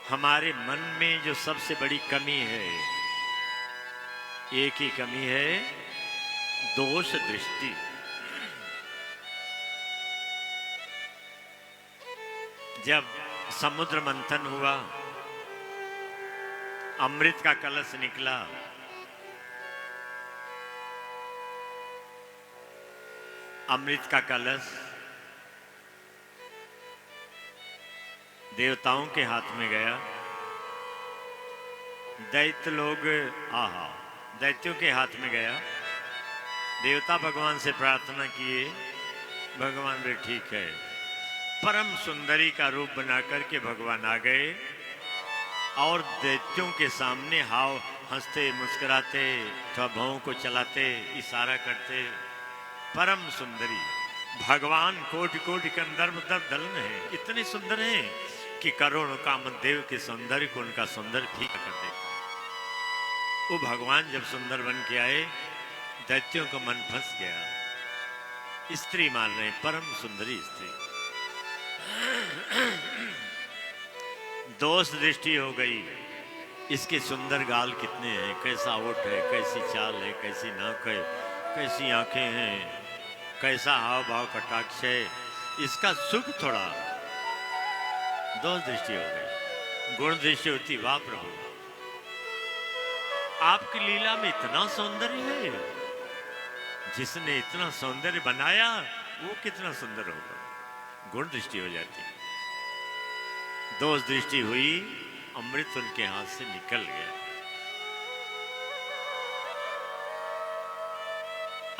हमारे मन में जो सबसे बड़ी कमी है, एक ही कमी है, दोष दृष्टि। जब समुद्र मंथन हुआ, अमृत का कलश निकला, अमृत का कलश देवताओं के हाथ में गया, दैत्य लोग, आहा, दैत्यों के हाथ में गया। देवता भगवान से प्रार्थना किए, भगवान भी ठीक है। परम सुंदरी का रूप बना करके भगवान आ गए और दैत्यों के सामने हाव हंसते मुस्कुराते, थोड़ा भौं को चलाते, इशारा करते। परम सुंदरी भगवान कोटि कोटि के अंदर दलन है, इतने सुंदर हैं कि करोड़ों कामदेव के सौंदर्य को उनका सौंदर्य फीका कर देता है। वो भगवान जब सुंदर बन के आए, दैत्यों का मन फंस गया। स्त्री मान रहे, परम सुंदरी स्त्री। दोष दृष्टि हो गई, इसके सुंदर गाल कितने हैं, कैसा ओठ है, कैसी चाल है, कैसी नाक है, कैसी आंखें हैं, कैसा हाव भाव कटाक्ष है, इसका सुख थोड़ा। दोष दृष्टि हो गई। गुण दृष्टि होती, वाह प्रभु आपकी लीला में इतना सौंदर्य है, जिसने इतना सौंदर्य बनाया वो कितना सुंदर होगा। गुण दृष्टि हो जाती है। दोष दृष्टि हुई, अमृत उनके हाथ से निकल गया।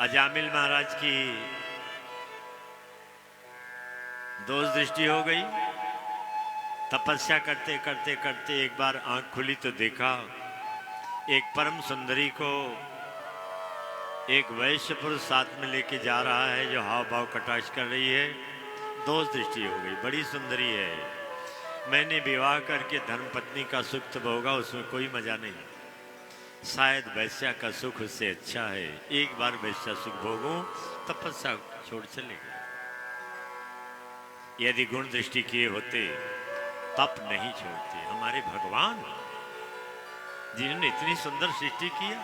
अजामिल महाराज की दोष दृष्टि हो गई। तपस्या करते करते करते एक बार आंख खुली तो देखा एक परम सुंदरी को एक वैश्य पुरुष साथ में लेके जा रहा है, जो हाव भाव कटाक्ष कर रही है। दोष दृष्टि हो गई, बड़ी सुंदरी है, मैंने विवाह करके धर्मपत्नी का सुख तो भोगा, उसमें कोई मजा नहीं, शायद वैश्या का सुख उससे अच्छा है, एक बार वैश्या सुख भोगूं, तपस्या छोड़ चले गए। यदि गुण दृष्टि किए होते तप नहीं छोड़ते। हमारे भगवान जिन्होंने इतनी सुंदर सृष्टि किया,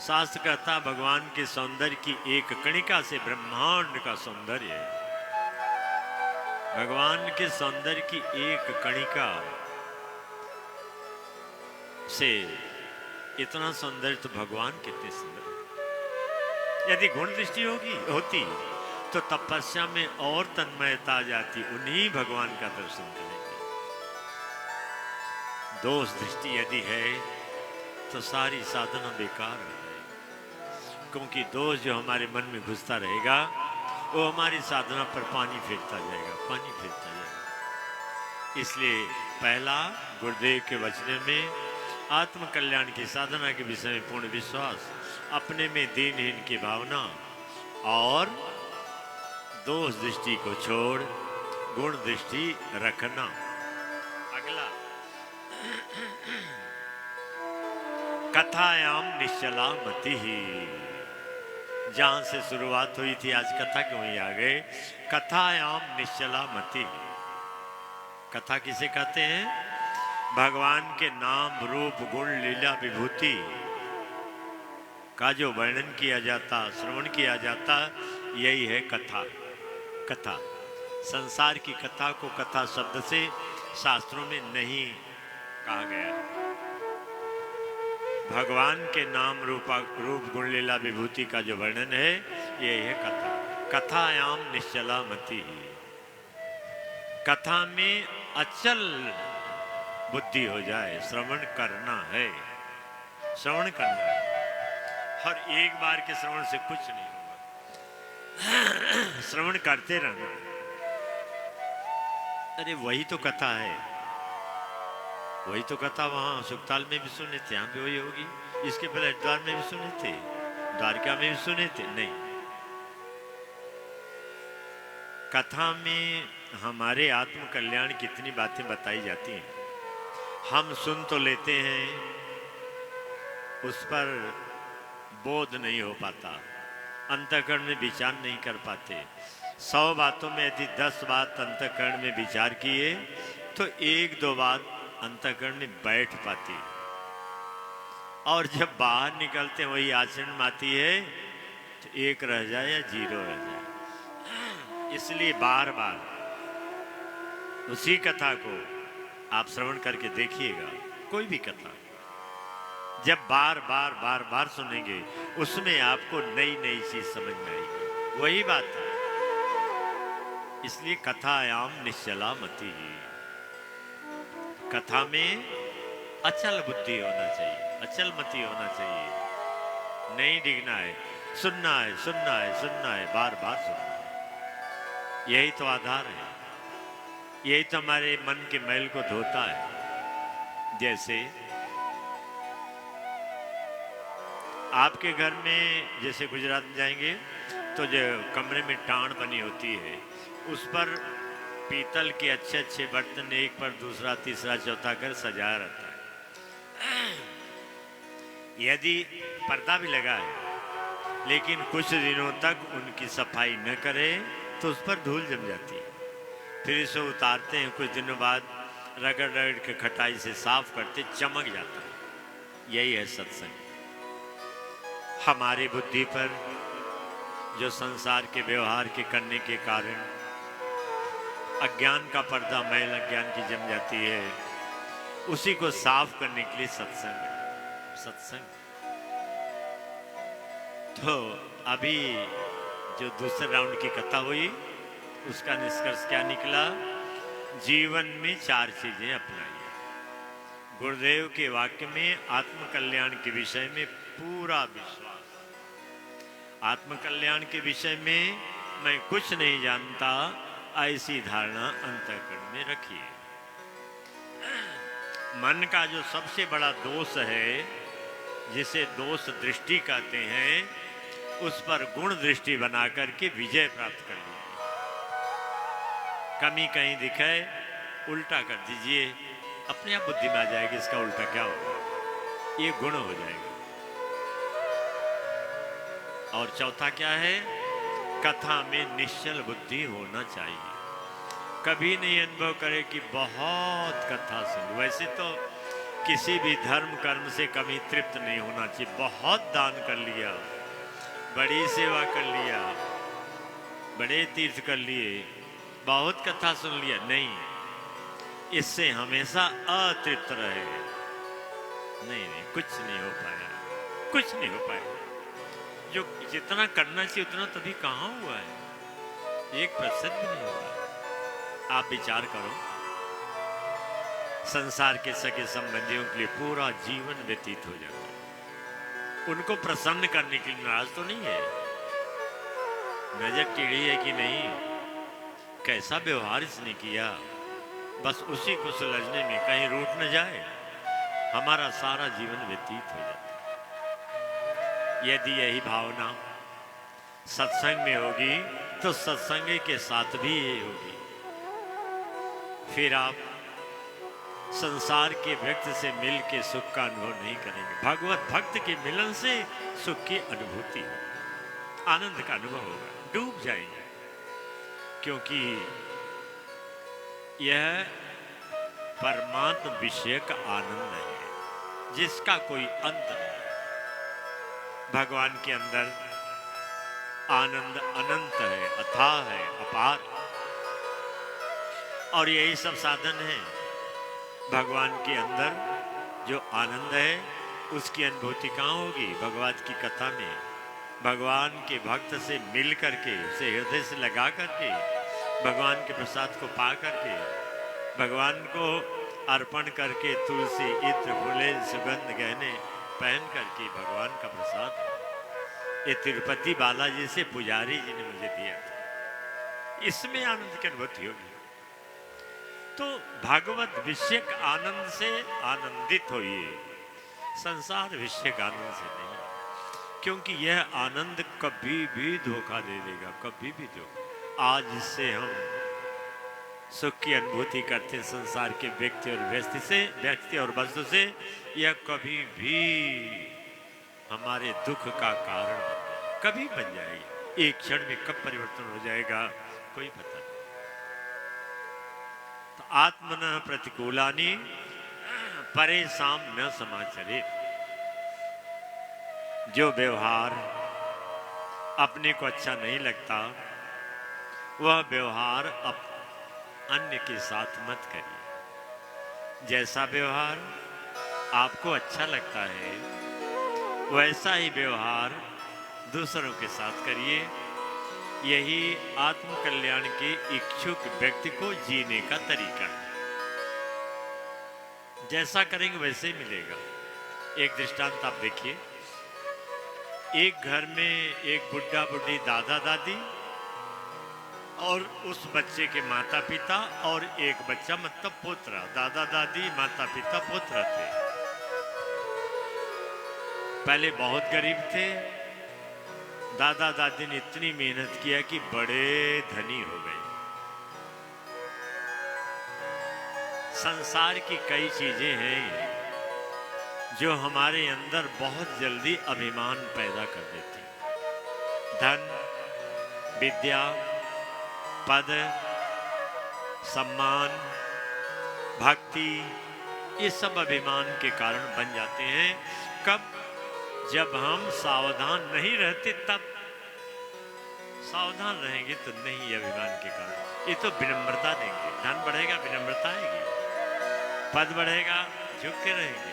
शास्त्र कहता भगवान के सौंदर्य की एक कणिका से ब्रह्मांड का सौंदर्य है। भगवान के सौंदर्य की एक कणिका से इतना सौंदर्य, तो भगवान कितने सुंदर। यदि गुण दृष्टि होती तो तपस्या में और तन्मयता आ जाती, उन्हीं भगवान का दर्शन करेंगे। दोष दृष्टि यदि है तो सारी साधना बेकार हो जाएगी, क्योंकि दोष जो हमारे मन में घुसता रहेगा वो हमारी साधना पर पानी फेरता जाएगा, पानी फेरता जाएगा। इसलिए पहला गुरुदेव के वचन में आत्म कल्याण की साधना के विषय में पूर्ण विश्वास, अपने में दीनहीन की भावना और दोष दृष्टि को छोड़ गुण दृष्टि रखना। अगला कथायाम निश्चला मति ही, जहां से शुरुआत हुई थी आज कथा क्यों ही आ गए। कथायाम निश्चला मति। कथा किसे कहते हैं? भगवान के नाम रूप गुण लीला विभूति का जो वर्णन किया जाता, श्रवण किया जाता, यही है कथा। कथा, संसार की कथा को कथा शब्द से शास्त्रों में नहीं कहा गया। भगवान के नाम रूप गुण लीला विभूति का जो वर्णन है, यही है कथा। कथायाम निश्चला मति। कथा में अचल बुद्धि हो जाए, श्रवण करना है, श्रवण करना है। हर एक बार के श्रवण से कुछ नहीं होगा, श्रवण करते रहना। अरे वही तो कथा है, वही तो कथा वहां सुखताल में भी सुने थे, यहाँ भी वही होगी। इसके पहले हरिद्वार में भी सुने थे, द्वारका में भी सुने थे। नहीं, कथा में हमारे आत्म कल्याण की इतनी बातें बताई जाती हैं, हम सुन तो लेते हैं, उस पर बोध नहीं हो पाता, अंतःकरण में विचार नहीं कर पाते। 100 बातों में यदि 10 बात अंतःकरण में विचार किए तो 1-2 बात अंतःकरण में बैठ पाती है, और जब बाहर निकलते हैं वही आचरण में आती है तो 1 रह जाए या 0 रह जाए। इसलिए बार बार उसी कथा को आप श्रवण करके देखिएगा। कोई भी कथा जब बार बार सुनेंगे, उसमें आपको नई नई चीज समझ में आएगी। वही बात है। इसलिए कथायाम निश्चला मति। कथा में अचल बुद्धि होना चाहिए, अचल मति होना चाहिए, नहीं डिगना है, सुनना है, सुनना है, सुनना है, बार बार सुनना है। यही तो आधार है, यही तो हमारे मन के मैल को धोता है। जैसे आपके घर में, जैसे गुजरात में जाएंगे तो जो कमरे में टाण बनी होती है, उस पर पीतल के अच्छे अच्छे बर्तन एक पर दूसरा तीसरा चौथा कर सजाया रहता है। यदि पर्दा भी लगा है लेकिन कुछ दिनों तक उनकी सफाई न करे तो उस पर धूल जम जाती है। फिर इसे उतारते हैं, कुछ दिनों बाद रगड़ रगड़ के खटाई से साफ करते, चमक जाता है। यही है सत्संग। हमारी बुद्धि पर जो संसार के व्यवहार के करने के कारण अज्ञान का पर्दा, मैल अज्ञान की जम जाती है, उसी को साफ करने के लिए सत्संग है। सत्संग तो अभी जो दूसरे राउंड की कथा हुई, उसका निष्कर्ष क्या निकला? जीवन में 4 चीजें अपनाइए। गुरुदेव के वाक्य में आत्म कल्याण के विषय में पूरा विश्वास। आत्म कल्याण के विषय में मैं कुछ नहीं जानता, ऐसी धारणा अंतःकरण में रखिए। मन का जो सबसे बड़ा दोष है, जिसे दोष दृष्टि कहते हैं, उस पर गुण दृष्टि बना करके विजय प्राप्त कर लीजिए। कमी कहीं दिखे, उल्टा कर दीजिए, अपने आप बुद्धि में आ जाएगी इसका उल्टा क्या होगा, ये गुण हो जाएगा। और चौथा क्या है? कथा में निश्चल बुद्धि होना चाहिए। कभी नहीं अनुभव करे कि बहुत कथा सुन। वैसे तो किसी भी धर्म कर्म से कभी तृप्त नहीं होना चाहिए। बहुत दान कर लिया, बड़ी सेवा कर लिया, बड़े तीर्थ कर लिए, बहुत कथा सुन लिया, नहीं, इससे हमेशा अतृप्त रहे। नहीं, कुछ नहीं हो पाया, कुछ नहीं हो पाया। जो जितना करना चाहिए उतना तभी कहाँ हुआ है, 1% भी नहीं हुआ। आप विचार करो, संसार के सगे संबंधियों के लिए पूरा जीवन व्यतीत हो जाता है। उनको प्रसन्न करने के लिए नाराज तो नहीं है, नजर टेढ़ी है कि नहीं, कैसा व्यवहार इसने किया, बस उसी को सुलझने में कहीं रूठ न जाए, हमारा सारा जीवन व्यतीत हो जाता है। यदि यही भावना सत्संग में होगी तो सत्संग के साथ भी ये होगी। फिर आप संसार के व्यक्ति से मिल के सुख का अनुभव नहीं करेंगे। भगवत भक्त के मिलन से सुख की अनुभूति होगी, आनंद का अनुभव होगा, डूब जाएंगे। क्योंकि यह परमात्म विषयक आनंद है जिसका कोई अंत नहीं। भगवान के अंदर आनंद अनंत है, अथाह है, अपार, और यही सब साधन है। भगवान के अंदर जो आनंद है उसकी अनुभूति कहाँ होगी? भगवत की कथा में, भगवान के भक्त से मिल करके, उसे हृदय से लगा करके, भगवान के प्रसाद को पा करके, भगवान को अर्पण करके, तुलसी इत्र फूले सुगंध गहने पहन करके भगवान का प्रसाद, ये तिरुपति बालाजी से पुजारी जी ने मुझे दिया था, इसमें आनंद की अनुभूति होगी। तो भागवत विषयक आनंद से आनंदित होइए, संसार विषयक आनंद से नहीं, क्योंकि यह आनंद कभी भी धोखा दे देगा, कभी भी धोखा। आज से हम सुख की अनुभूति करते हैं संसार के व्यक्ति और वस्तु से, यह कभी भी हमारे दुख का कारण कभी बन जाएगी। एक क्षण में कब परिवर्तन हो जाएगा कोई पता नहीं। तो आत्मनः प्रतिकूलानि परेशान न समाचरे। जो व्यवहार अपने को अच्छा नहीं लगता, वह व्यवहार अन्य के साथ मत करिए। जैसा व्यवहार आपको अच्छा लगता है, वैसा ही व्यवहार दूसरों के साथ करिए। यही आत्म कल्याण के इच्छुक व्यक्ति को जीने का तरीका है। जैसा करेंगे वैसे ही मिलेगा। एक दृष्टांत आप देखिए, एक घर में एक बुढ़ा बुढ़ी दादा दादी और उस बच्चे के माता पिता और एक बच्चा मतलब पोतरा। दादा दादी माता पिता पोतरा थे। पहले बहुत गरीब थे। दादा दादी ने इतनी मेहनत किया कि बड़े धनी हो गए। संसार की कई चीजें हैं जो हमारे अंदर बहुत जल्दी अभिमान पैदा कर देती हैं। धन, विद्या, पद, सम्मान, भक्ति, ये सब अभिमान के कारण बन जाते हैं। कब? जब हम सावधान नहीं रहते तब। सावधान रहेंगे तो नहीं, ये अभिमान के कारण। ये तो विनम्रता देंगे। धन बढ़ेगा, विनम्रता आएगी। पद बढ़ेगा, झुक के रहेंगे।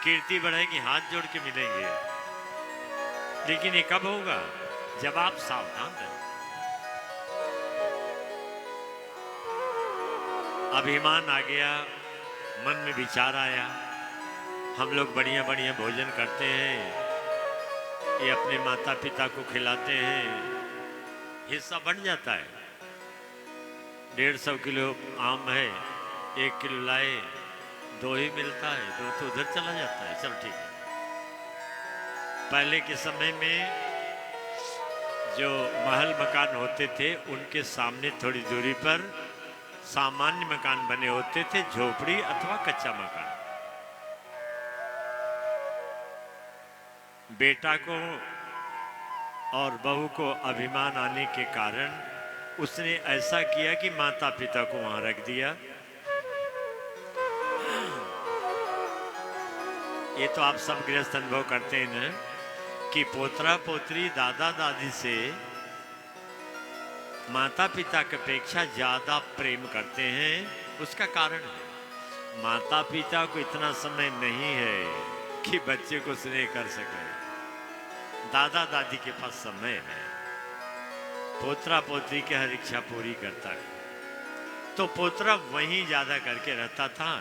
कीर्ति बढ़ेगी, हाथ जोड़ के मिलेंगे। लेकिन ये कब होगा? जब आप सावधान रहें। अभिमान आ गया, मन में विचार आया, हम लोग बढ़िया बढ़िया भोजन करते हैं, ये अपने माता पिता को खिलाते हैं, हिस्सा बढ़ जाता है। 150 किलो आम है, 1 किलो लाए, 2 ही मिलता है, 2 तो उधर चला जाता है। चल ठीक है। पहले के समय में जो महल मकान होते थे उनके सामने थोड़ी दूरी पर सामान्य मकान बने होते थे, झोपड़ी अथवा कच्चा मकान। बेटा को और बहू को अभिमान आने के कारण उसने ऐसा किया कि माता पिता को वहां रख दिया। ये तो आप सब गृहस्थ अनुभव करते हैं ना कि पोतरा पोतरी दादा दादी से माता पिता की अपेक्षा ज्यादा प्रेम करते हैं। उसका कारण है माता पिता को इतना समय नहीं है कि बच्चे को स्नेह कर सके। दादा दादी के पास समय है, पोतरा पोतरी की हर इच्छा पूरी करता है। तो पोतरा वहीं ज्यादा करके रहता था,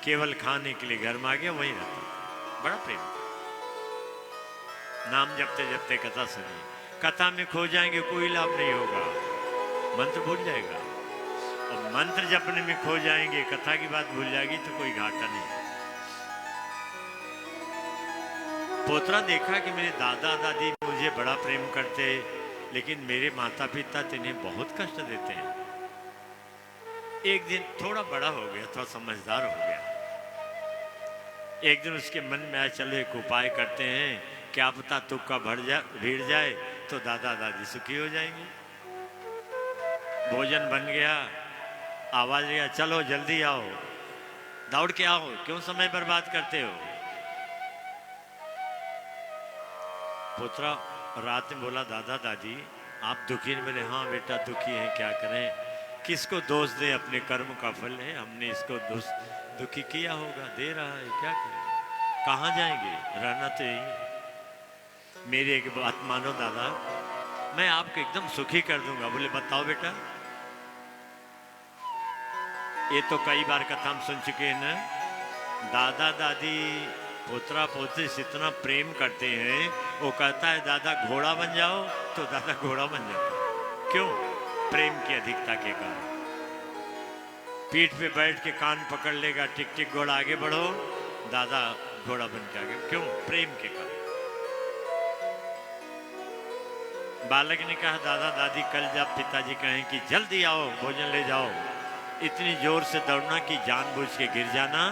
केवल खाने के लिए घर में आ गया वहीं रहता था। बड़ा प्रेम था। नाम जपते जपते कथा सुनी। कथा में खो जाएंगे कोई लाभ नहीं होगा, मंत्र भूल जाएगा। और मंत्र जपने में खो जाएंगे, कथा की बात भूल जाएगी तो कोई घाटा नहीं। पोतरा देखा कि मेरे दादा दादी मुझे बड़ा प्रेम करते, लेकिन मेरे माता पिता इन्हें बहुत कष्ट देते हैं। एक दिन थोड़ा बड़ा हो गया, थोड़ा समझदार हो गया। एक दिन उसके मन में आया, चलो एक उपाय करते हैं, क्या पता तुक्का भीड़ जाए तो दादा दादी सुखी हो जाएंगे। भोजन बन गया, आवाज गया, चलो जल्दी आओ, दौड़ के आओ, क्यों समय बर्बाद करते हो। पुत्रा रात में बोला, दादा दादी आप दुखी हैं? बोले हाँ बेटा दुखी हैं, क्या करें, किसको दोष दे, अपने कर्म का फल है, हमने इसको दुखी किया होगा, दे रहा है, क्या करें, कहाँ जाएंगे, रहना तो यही। मेरी एक बात मानो दादा, मैं आपको एकदम सुखी कर दूंगा। बोले बताओ बेटा। ये तो कई बार कथा हम सुन चुके हैं ना, दादा दादी पोतरा पोतरी से इतना प्रेम करते हैं, वो कहता है दादा घोड़ा बन जाओ तो दादा घोड़ा बन जाता है। क्यों? प्रेम की अधिकता के कारण। पीठ पे बैठ के कान पकड़ लेगा, टिक टिक घोड़ा आगे बढ़ो, दादा घोड़ा बन के आगे। क्यों? प्रेम के कारण। बालक ने कहा दादा दादी कल जब पिताजी कहें कि जल्दी आओ भोजन ले जाओ, इतनी जोर से दौड़ना कि जानबूझ के गिर जाना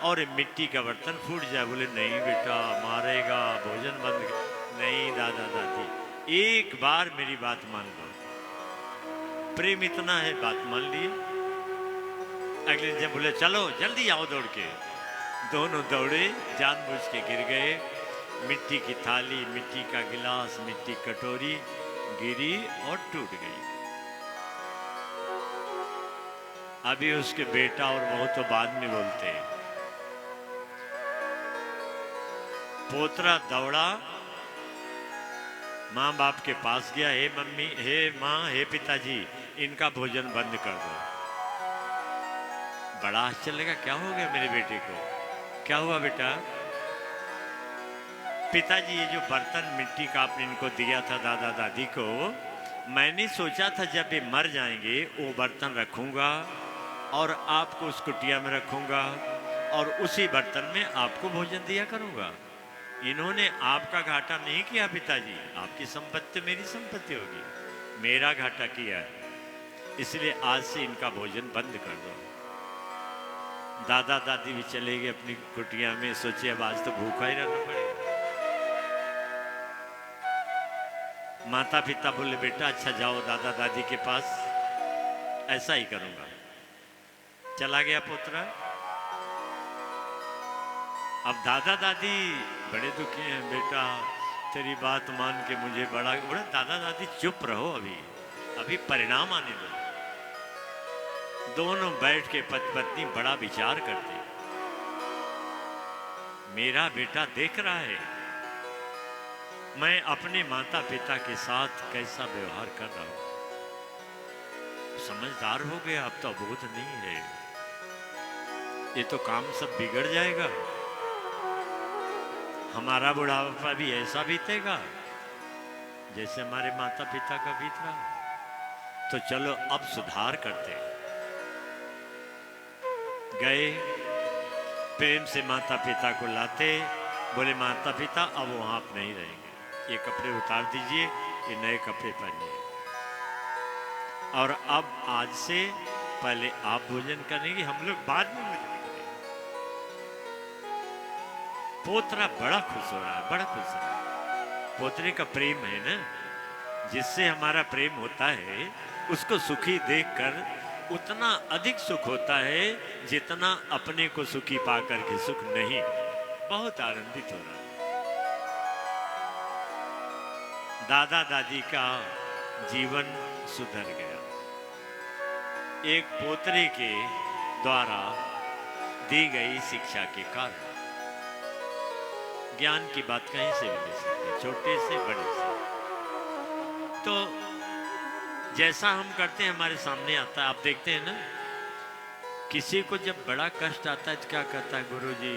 और मिट्टी का बर्तन फूट जाए। बोले नहीं बेटा मारेगा, भोजन बंद कर। नहीं दादा दादी एक बार मेरी बात मान लो, प्रेम इतना है, बात मान लिए। अगले दिन बोले चलो जल्दी आओ दौड़ के। दोनों दौड़े, जानबूझ के गिर गए। मिट्टी की थाली, मिट्टी का गिलास, मिट्टी कटोरी गिरी और टूट गई। अभी उसके बेटा और बहू तो बाद में बोलते हैं। पोतरा दौड़ा, माँ बाप के पास गया, हे मम्मी, हे माँ, हे पिताजी, इनका भोजन बंद कर दो। बड़ा आश्चर्य लगा, क्या हो गया मेरे बेटे को? क्या हुआ बेटा? पिताजी, ये जो बर्तन मिट्टी का आपने इनको दिया था दादा दादी को, मैंने सोचा था जब ये मर जाएंगे वो बर्तन रखूंगा और आपको उस कुटिया में रखूंगा और उसी बर्तन में आपको भोजन दिया करूंगा। इन्होंने आपका घाटा नहीं किया पिताजी, आपकी संपत्ति मेरी संपत्ति होगी, मेरा घाटा किया है, इसलिए आज से इनका भोजन बंद कर दो। दादा दादी भी चले गए अपनी कुटिया में, सोचे अब आज तो भूखा ही रहना पड़ेगा। माता पिता बोले बेटा अच्छा जाओ दादा दादी के पास, ऐसा ही करूंगा। चला गया पुत्र। अब दादा दादी बड़े दुखी हैं, बेटा तेरी बात मान के मुझे बड़ा दादा दादी चुप रहो, अभी परिणाम आने दो। दोनों बैठ के पति पत्नी बड़ा विचार करते, मेरा बेटा देख रहा है मैं अपने माता पिता के साथ कैसा व्यवहार कर रहा हूं, समझदार हो गया, अब तो अबोध नहीं है, ये तो काम सब बिगड़ जाएगा, हमारा बुढ़ापा भी ऐसा बीतेगा जैसे हमारे माता पिता का बीत रहा। तो चलो अब सुधार करते हैं। गए, प्रेम से माता पिता को लाते, बोले माता पिता अब वहां आप नहीं रहेंगे, ये कपड़े उतार दीजिए, ये नए कपड़े पहनिए और अब आज से पहले आप भोजन करेंगे, हम लोग बाद में भोजन करेंगे। पोतरा बड़ा खुश हो रहा है, बड़ा खुश है। पोतरे का प्रेम है ना, जिससे हमारा प्रेम होता है उसको सुखी देखकर उतना अधिक सुख होता है जितना अपने को सुखी पाकर के सुख नहीं। बहुत आनंदित हो रहा है। दादा दादी का जीवन सुधर गया एक पोतरे के द्वारा दी गई शिक्षा के कारण। ज्ञान की बात कहीं से भी ले सकते, छोटे से बड़े से। तो जैसा हम करते हैं हमारे सामने आता है। आप देखते हैं ना, किसी को जब बड़ा कष्ट आता है तो क्या कहता है, गुरुजी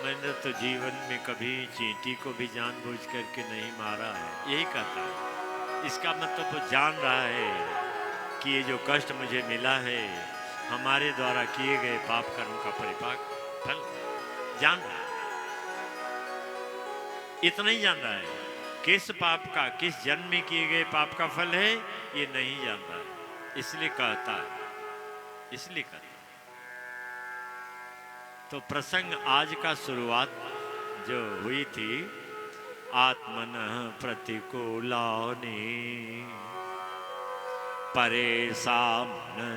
मैंने तो जीवन में कभी चींटी को भी जानबूझ करके नहीं मारा है, यही कहता है। इसका मतलब वो जान रहा है कि ये जो कष्ट मुझे मिला है हमारे द्वारा किए गए पाप कर्म का परिपाक फल जान रहा है। इतना ही जान रहा है, किस पाप का, किस जन्म में किए गए पाप का फल है ये नहीं जान रहा है, इसलिए कहता है, इसलिए कहता है। तो प्रसंग आज का शुरुआत जो हुई थी, आत्मन प्रतिकूलानि परेशान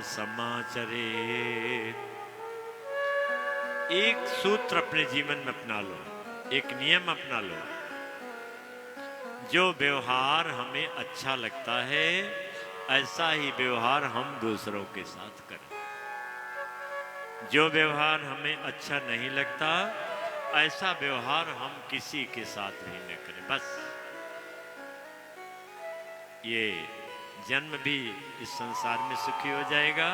समाचरे। एक सूत्र अपने जीवन में अपना लो, एक नियम अपना लो। जो व्यवहार हमें अच्छा लगता है ऐसा ही व्यवहार हम दूसरों के साथ करें। जो व्यवहार हमें अच्छा नहीं लगता ऐसा व्यवहार हम किसी के साथ भी न करें। बस ये जन्म भी इस संसार में सुखी हो जाएगा।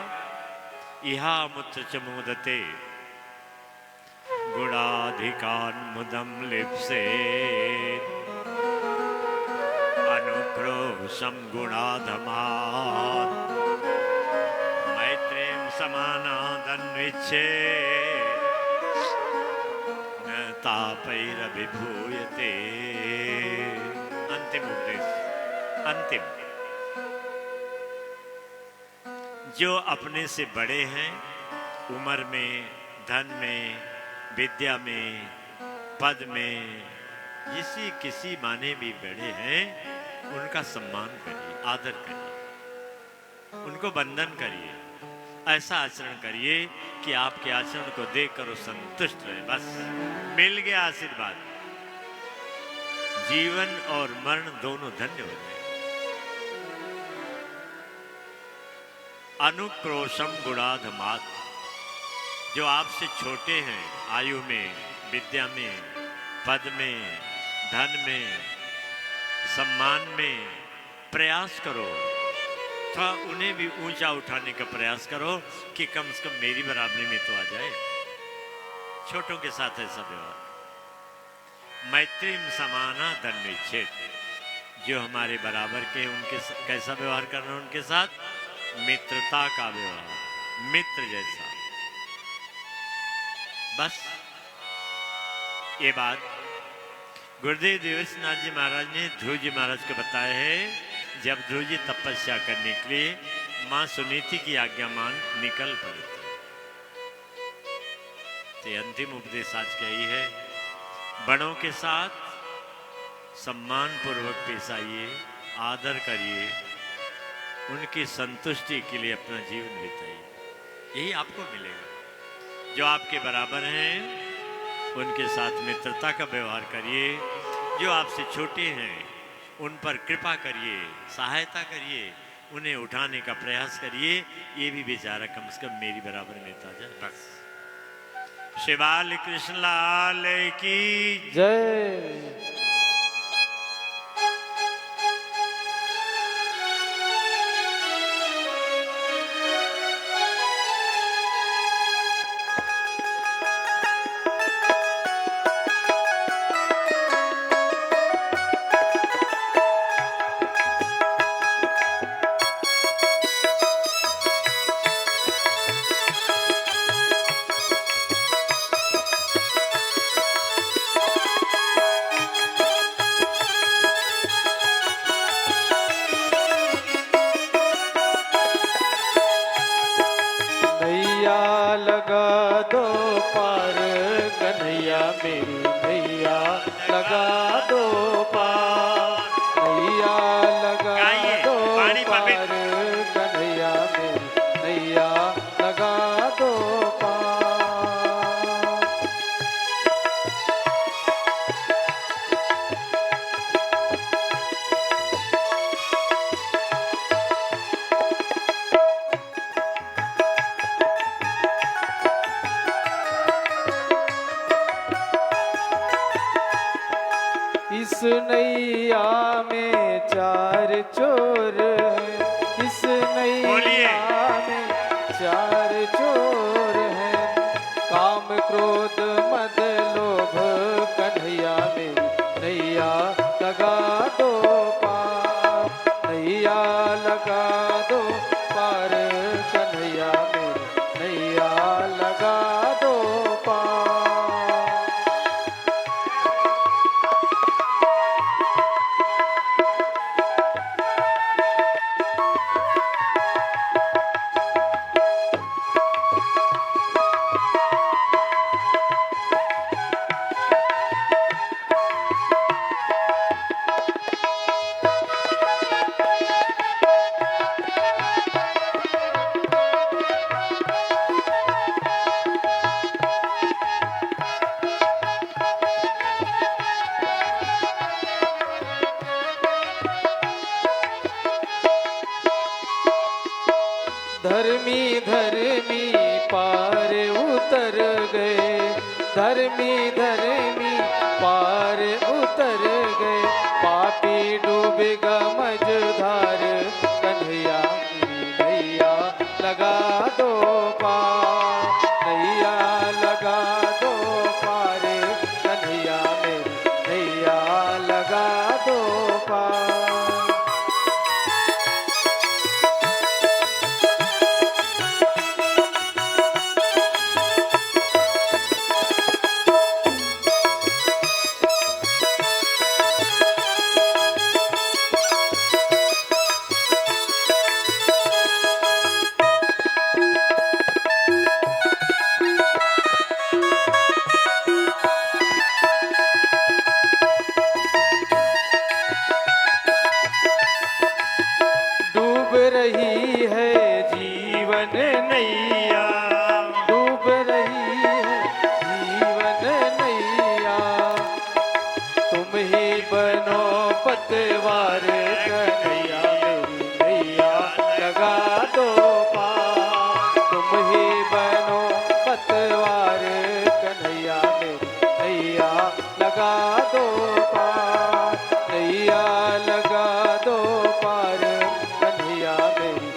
इहा मुत्र च मोदते गुणाधिकान मुदम लिप्से अनुक्रोशम गुणाधमान मैत्रेम समानादन्विच्छे न तापैरभिभूयते। अंतिम उपदेश, अंतिम। जो अपने से बड़े हैं, उम्र में, धन में, विद्या में, पद में, किसी माने भी बड़े हैं, उनका सम्मान करिए, आदर करिए, उनको वंदन करिए, ऐसा आचरण करिए कि आपके आचरण को देखकर वो संतुष्ट रहे। बस मिल गया आशीर्वाद, जीवन और मरण दोनों धन्य हो गए। अनुक्रोशम गुणाधमात, जो आपसे छोटे हैं आयु में, विद्या में, पद में, धन में, सम्मान में, प्रयास करो थोड़ा उन्हें भी ऊंचा उठाने का प्रयास करो कि कम से कम मेरी बराबरी में तो आ जाए। छोटों के साथ ऐसा व्यवहार। मैत्री समाना धर्मेच्छेद, जो हमारे बराबर के उनके कैसा व्यवहार करना उनके साथ, मित्रता का व्यवहार, मित्र जैसा। बस ये बात गुरुदेव देवेशनाथ जी महाराज ने ध्रुव जी महाराज को बताया है। जब ध्रुव जी तपस्या करने के लिए मां सुनीति की आज्ञा मान निकल पड़े थे, तो अंतिम उपदेश आज का ही है, बड़ों के साथ सम्मान पूर्वक पेश आइए, आदर करिए, उनकी संतुष्टि के लिए अपना जीवन बिताइए। यही आपको मिलेगा। जो आपके बराबर हैं उनके साथ मित्रता का व्यवहार करिए। जो आपसे छोटे हैं उन पर कृपा करिए, सहायता करिए, उन्हें उठाने का प्रयास करिए। ये भी बेचारा कम से कम मेरी बराबर में आ जाए। बस। शिवाल कृष्ण लाल की जय। लगा दो पार कन्हैया मेरी नैया लगा दो पार, नैया लगा दो पार कन्हैया मेरी नैया लगा दो पार। इस नैया में चार चोर हैं, इस नैया में चार चोर हैं, काम क्रोध मद लोभ कन्हैया मेरी नैया लगा दो पार, नैया लगा दो पार कन्हैया मेरी नैया लगा दो पार। धर्मी धर्मी पार उतर गए, धर्मी धर्मी पार उतर गए, पापी डूबेगा मझधार कन्हैया मेरी नैया लगा दो पार, नैया लगा दो पार कन्हैया मेरी नैया लगा दो पार। डूब रही है जीवन नैया, डूब रही है जीवन नैया, तुम ही बनो पतवार कन्हैया मेरी नैया लगा दो पार, तुम ही बनो पतवार कन्हैया मेरी नैया लगा दो पार, नैया लगा दो पार कन्हैया मेरी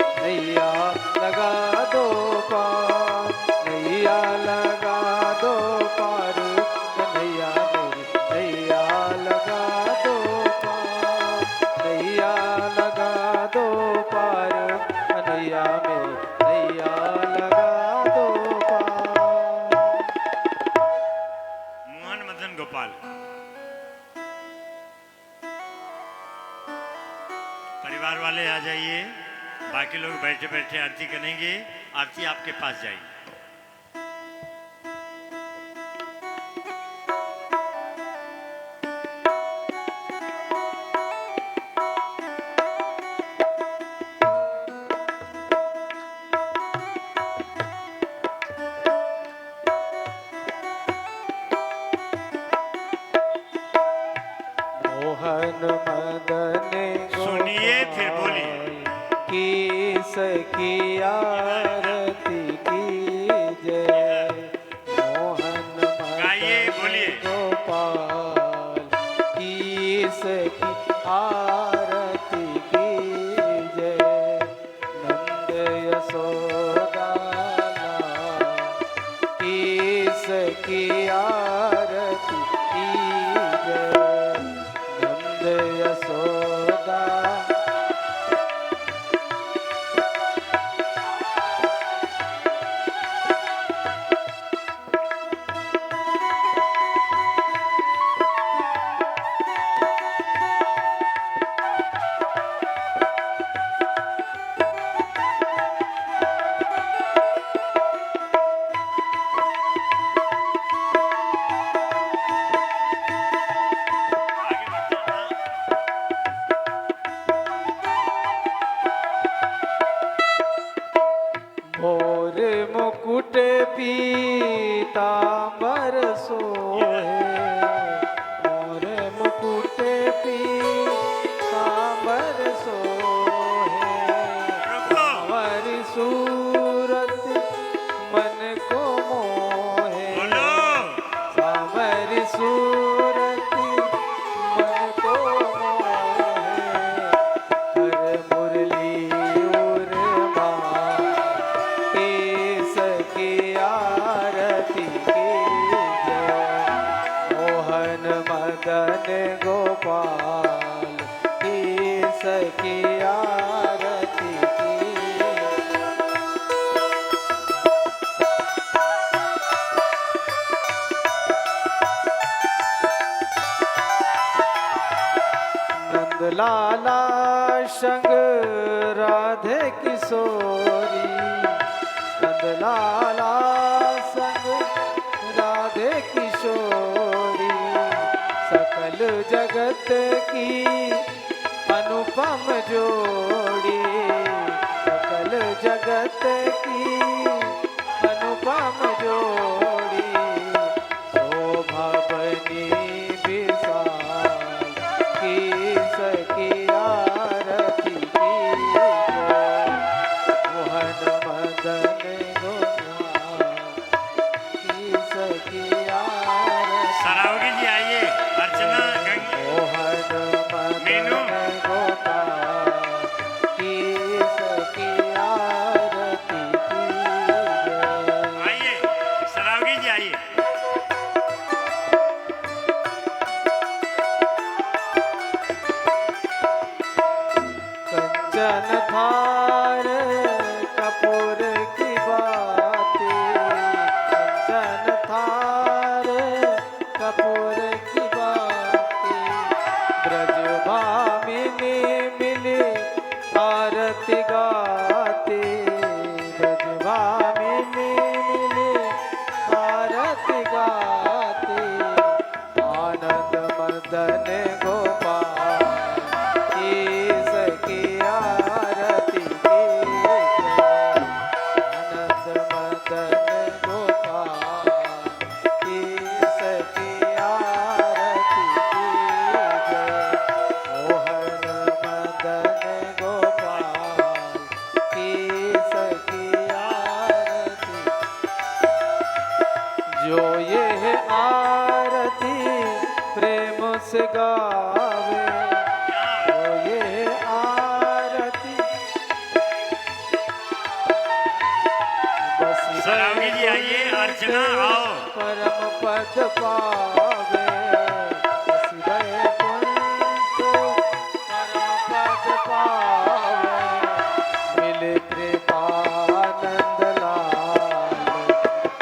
परिवार वाले आ जाइए, बाकी लोग बैठे बैठे आरती करेंगे। आरती आपके पास जाएगी। मोहन मदन सुनिए फिर बोलिए। की सखी आरती की जय। मोहन गाइए, मदन बोलिए। गोपाल की सखी आरती की जय। नंद यशोदा की सखी आरती की जय। नंद यशोदा आगे बढ़ते हैं। मोर मुकुट पीतांबर सोहे। मोर मुकुट पीतांबर सोहे। रुको। हमारी सूरत मन को मोहे। बोलो। सामरी सूरत मन को मोहे। हर मुरली उर्मा के सखी आरती की जय। मोहन मदन गोपाल की सखी आरती की नंदलाला संग राधे किशोरी। नंदलाला संग राधे किशोरी। सकल जगत की अनुपम जोड़ी। सकल जगत की अनुपम जोड़ी। शोभा बनी विशाल की सखी आरती की जय। मोहन मदन गोपाल की सखी आरती। सरावगी जी आइए। अर्चना गंगे। मोहन मीनू। मदन गोपाल की सखी आरती की जय। आइए, सरावगी जी आइए। कंचन थार कपूर की बातें। कंचन थार कपूर की बातें। ब्रजभामिनी मिले आरती गाते। ब्रजभामिनी मिले आरती गाते। आनंद मदन गोपाल की सखी आरती की जय। आनंद मदन गोपाल की सखी आरती की जय। मोहन मदन गोपाल की सखी आरती। जो ये आरती प्रेम से गावे। जो ये आरती बस सरावगी जी आइए। अर्चना आओ। परम पद पावे। बस वैकुंठ परम पद पावे। मिले कृपानंद लाल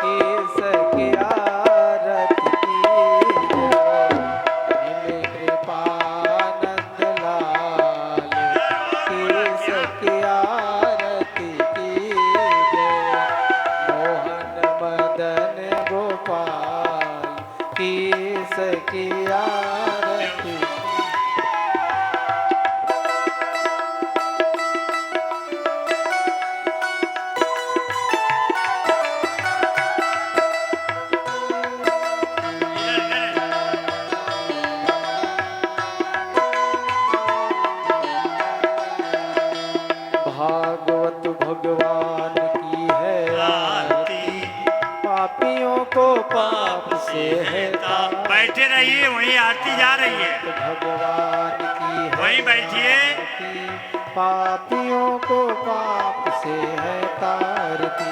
की सखी आरती की जय। मिले कृपानंद लाल की आरती कीजिए, मोहन मदन गोपाल की सकी आरती। भागवत भगवान की है आरती, पापियों को पाप से है तार। बैठे रहिए, वहीं आरती जा रही है, भगवान की है वहीं बैठिए। आरती, पापियों को पाप से है तारती।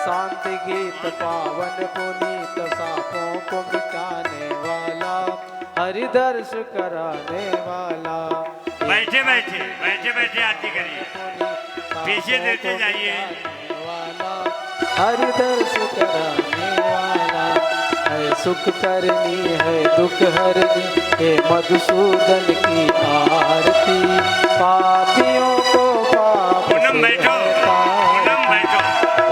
शांति गीत पावन पुनीत, सापों को मिटाने वाला, हरि दर्श कराने वाला। बैठे बैठे बैठे बैठे आरती करिए, पीछे देते जाइए। हरि दर्श कराने वाला, है सुख करनी है दुख हरनी, हे मधुसूदन की आरती, पापियों को पाप पूनम से बैठो, पूनम बैठो,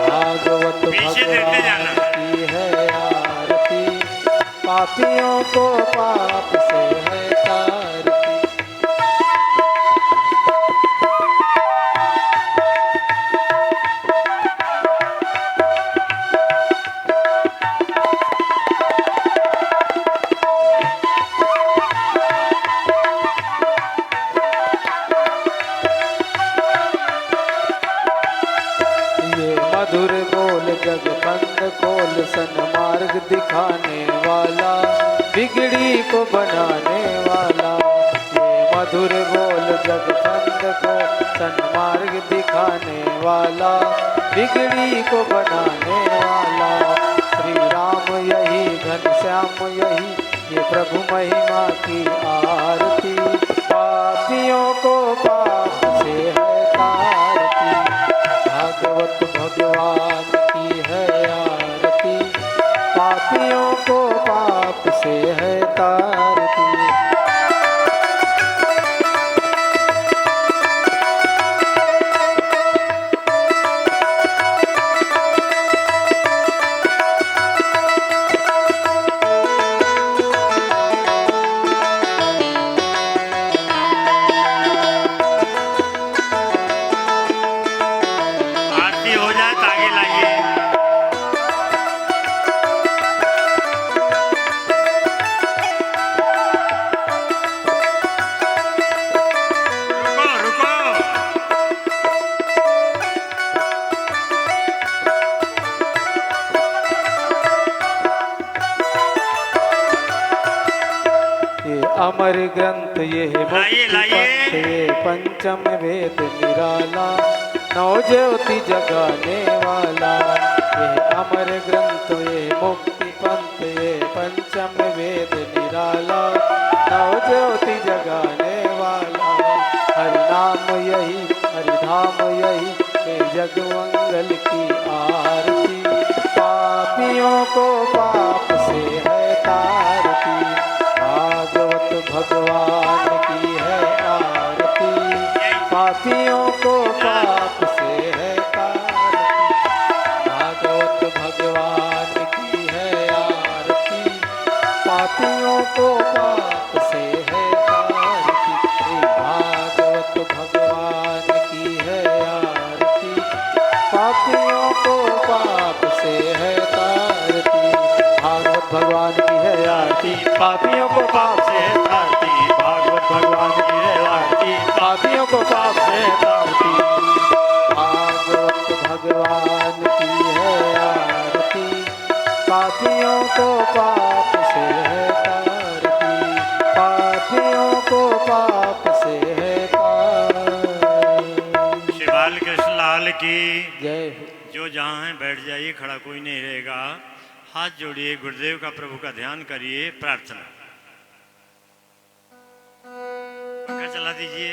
भागवत पीछे देते जाना। भगवान की है आरती, पापियों को पाप से है तारती। मधुर बोल जग बंद खोल, सन्मार्ग दिखाने वाला, बिगड़ी को बनाने वाला। ये मधुर बोल जग बंद खोल, सन्मार्ग दिखाने वाला, बिगड़ी को बनाने वाला। श्री राम यही घनश्याम यही, ये प्रभु महिमा की आरती, पापियों को पाप से है तारती। भागवत भगवान की है आरती, पापियों को पाप से है तारती। आरती हो जाए तो आगे लाइए। रुको रुको, ये अमर ग्रंथ ये है लाइए, मुक्ति लाइए। पंथ, ये पंचम वेद निराला, नौ ज्योति जगाने वाला। ये अमर ग्रंथ ये मुक्ति पंथ, ये पंचम वेद निराला, नौ ज्योति जगाने वाला। हरि नाम यही हरि धाम यही, ये जग मंगल की आरती, पापियों को पाप से है तारती। भागवत भगवान की है आरती, पापियों को पाप से है तारती। भागवत भगवान की है आरती, पापियों को पाप से है तारती। भागवत भगवान की है आरती, पापियों को पाप से है तारती। भागवत भगवान की है आरती, पापियों को पाप से है तारती। भागवत भगवान की है आरती, पापियों को पाप से है तारती। भागवत भगवान की है आरती, पापियों को पाप से है तारती। पापियों को पाप से है तारती। श्री बाल कृष्ण लाल की जय हो। जो जहाँ है बैठ जाइए, खड़ा कोई नहीं रहेगा। हाथ जोड़िए, गुरुदेव का प्रभु का ध्यान करिए, प्रार्थना। पंखा चला दीजिए।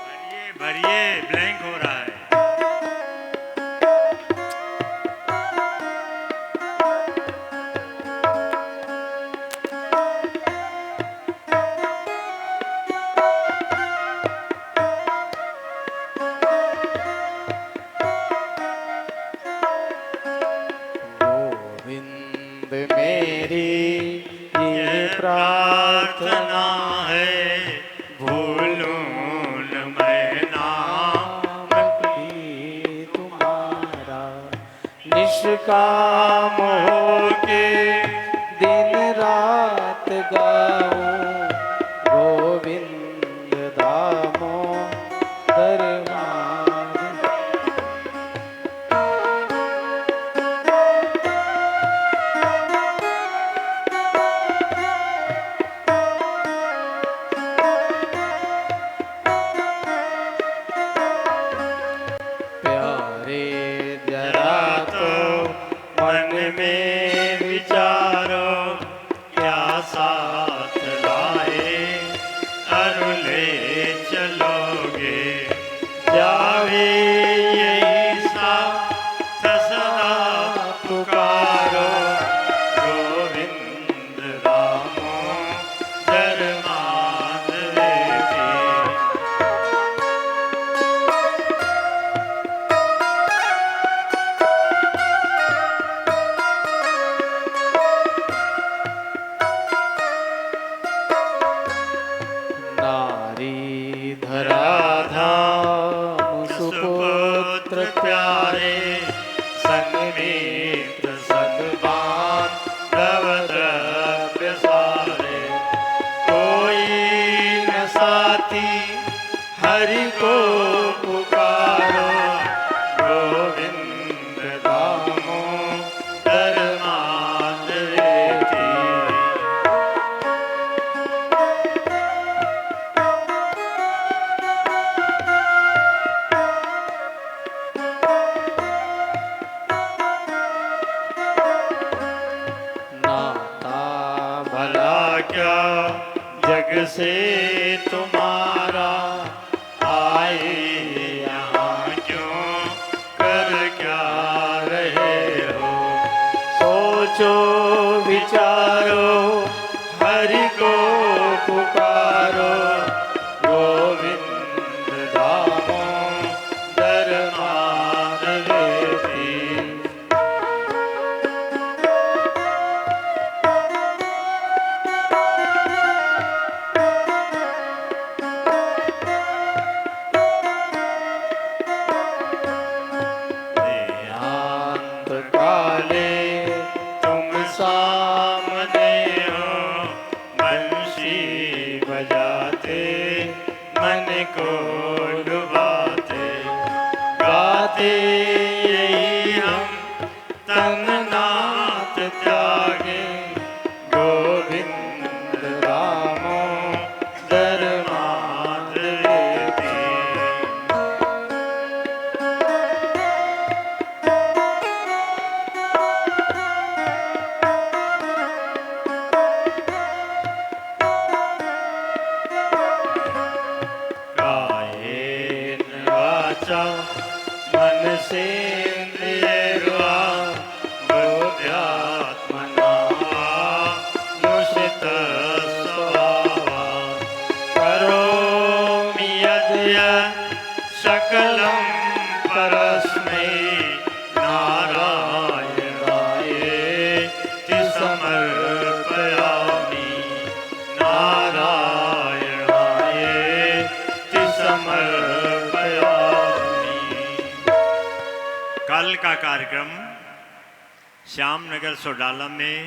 भरिए भरिए, ब्लैंक हो रहा है। मेरी ये प्रार्थना है, भूलूं न मैं नाम भी तुम्हारा, निष्काम होके दिन रात गाऊं गोविंद दामोदर माधव। प्यारे जरा तो मन में विचारो, क्या साथ लाए अरु ले चलोगे, जावे यही साथ सदा पुकारो गोविंद दामोदर माधव की। नारी धराधाम सुपुत्र प्यारे, संगमित्र सद्भान द्रव्य सारे, कोई न साथी हरि को पुकारो गोविंद दामोदर माधव की। नाता भला क्या जग से तुम्हारा, आए यहाँ क्यों कर क्या रहे हो, सोचो विचारो हरि को पुकारो गोविंद दामोदर माधव की। देहांत काले तुम सामने हो, बंशी बजाते मन को डुबाते, गाते यही हम तन नाथ त्यागे गोविंद दामोदर माधव की। कायेन वाचा मन सेन्द्रियर्वा, बुद्ध्यात्मना नुषित स्वभावा, करोमि यद्यत् सकलं परस्मै नारायणायेति समर्पयामि, नारायणायेति समर्पयामि। कल का कार्यक्रम श्याम नगर सोडाला में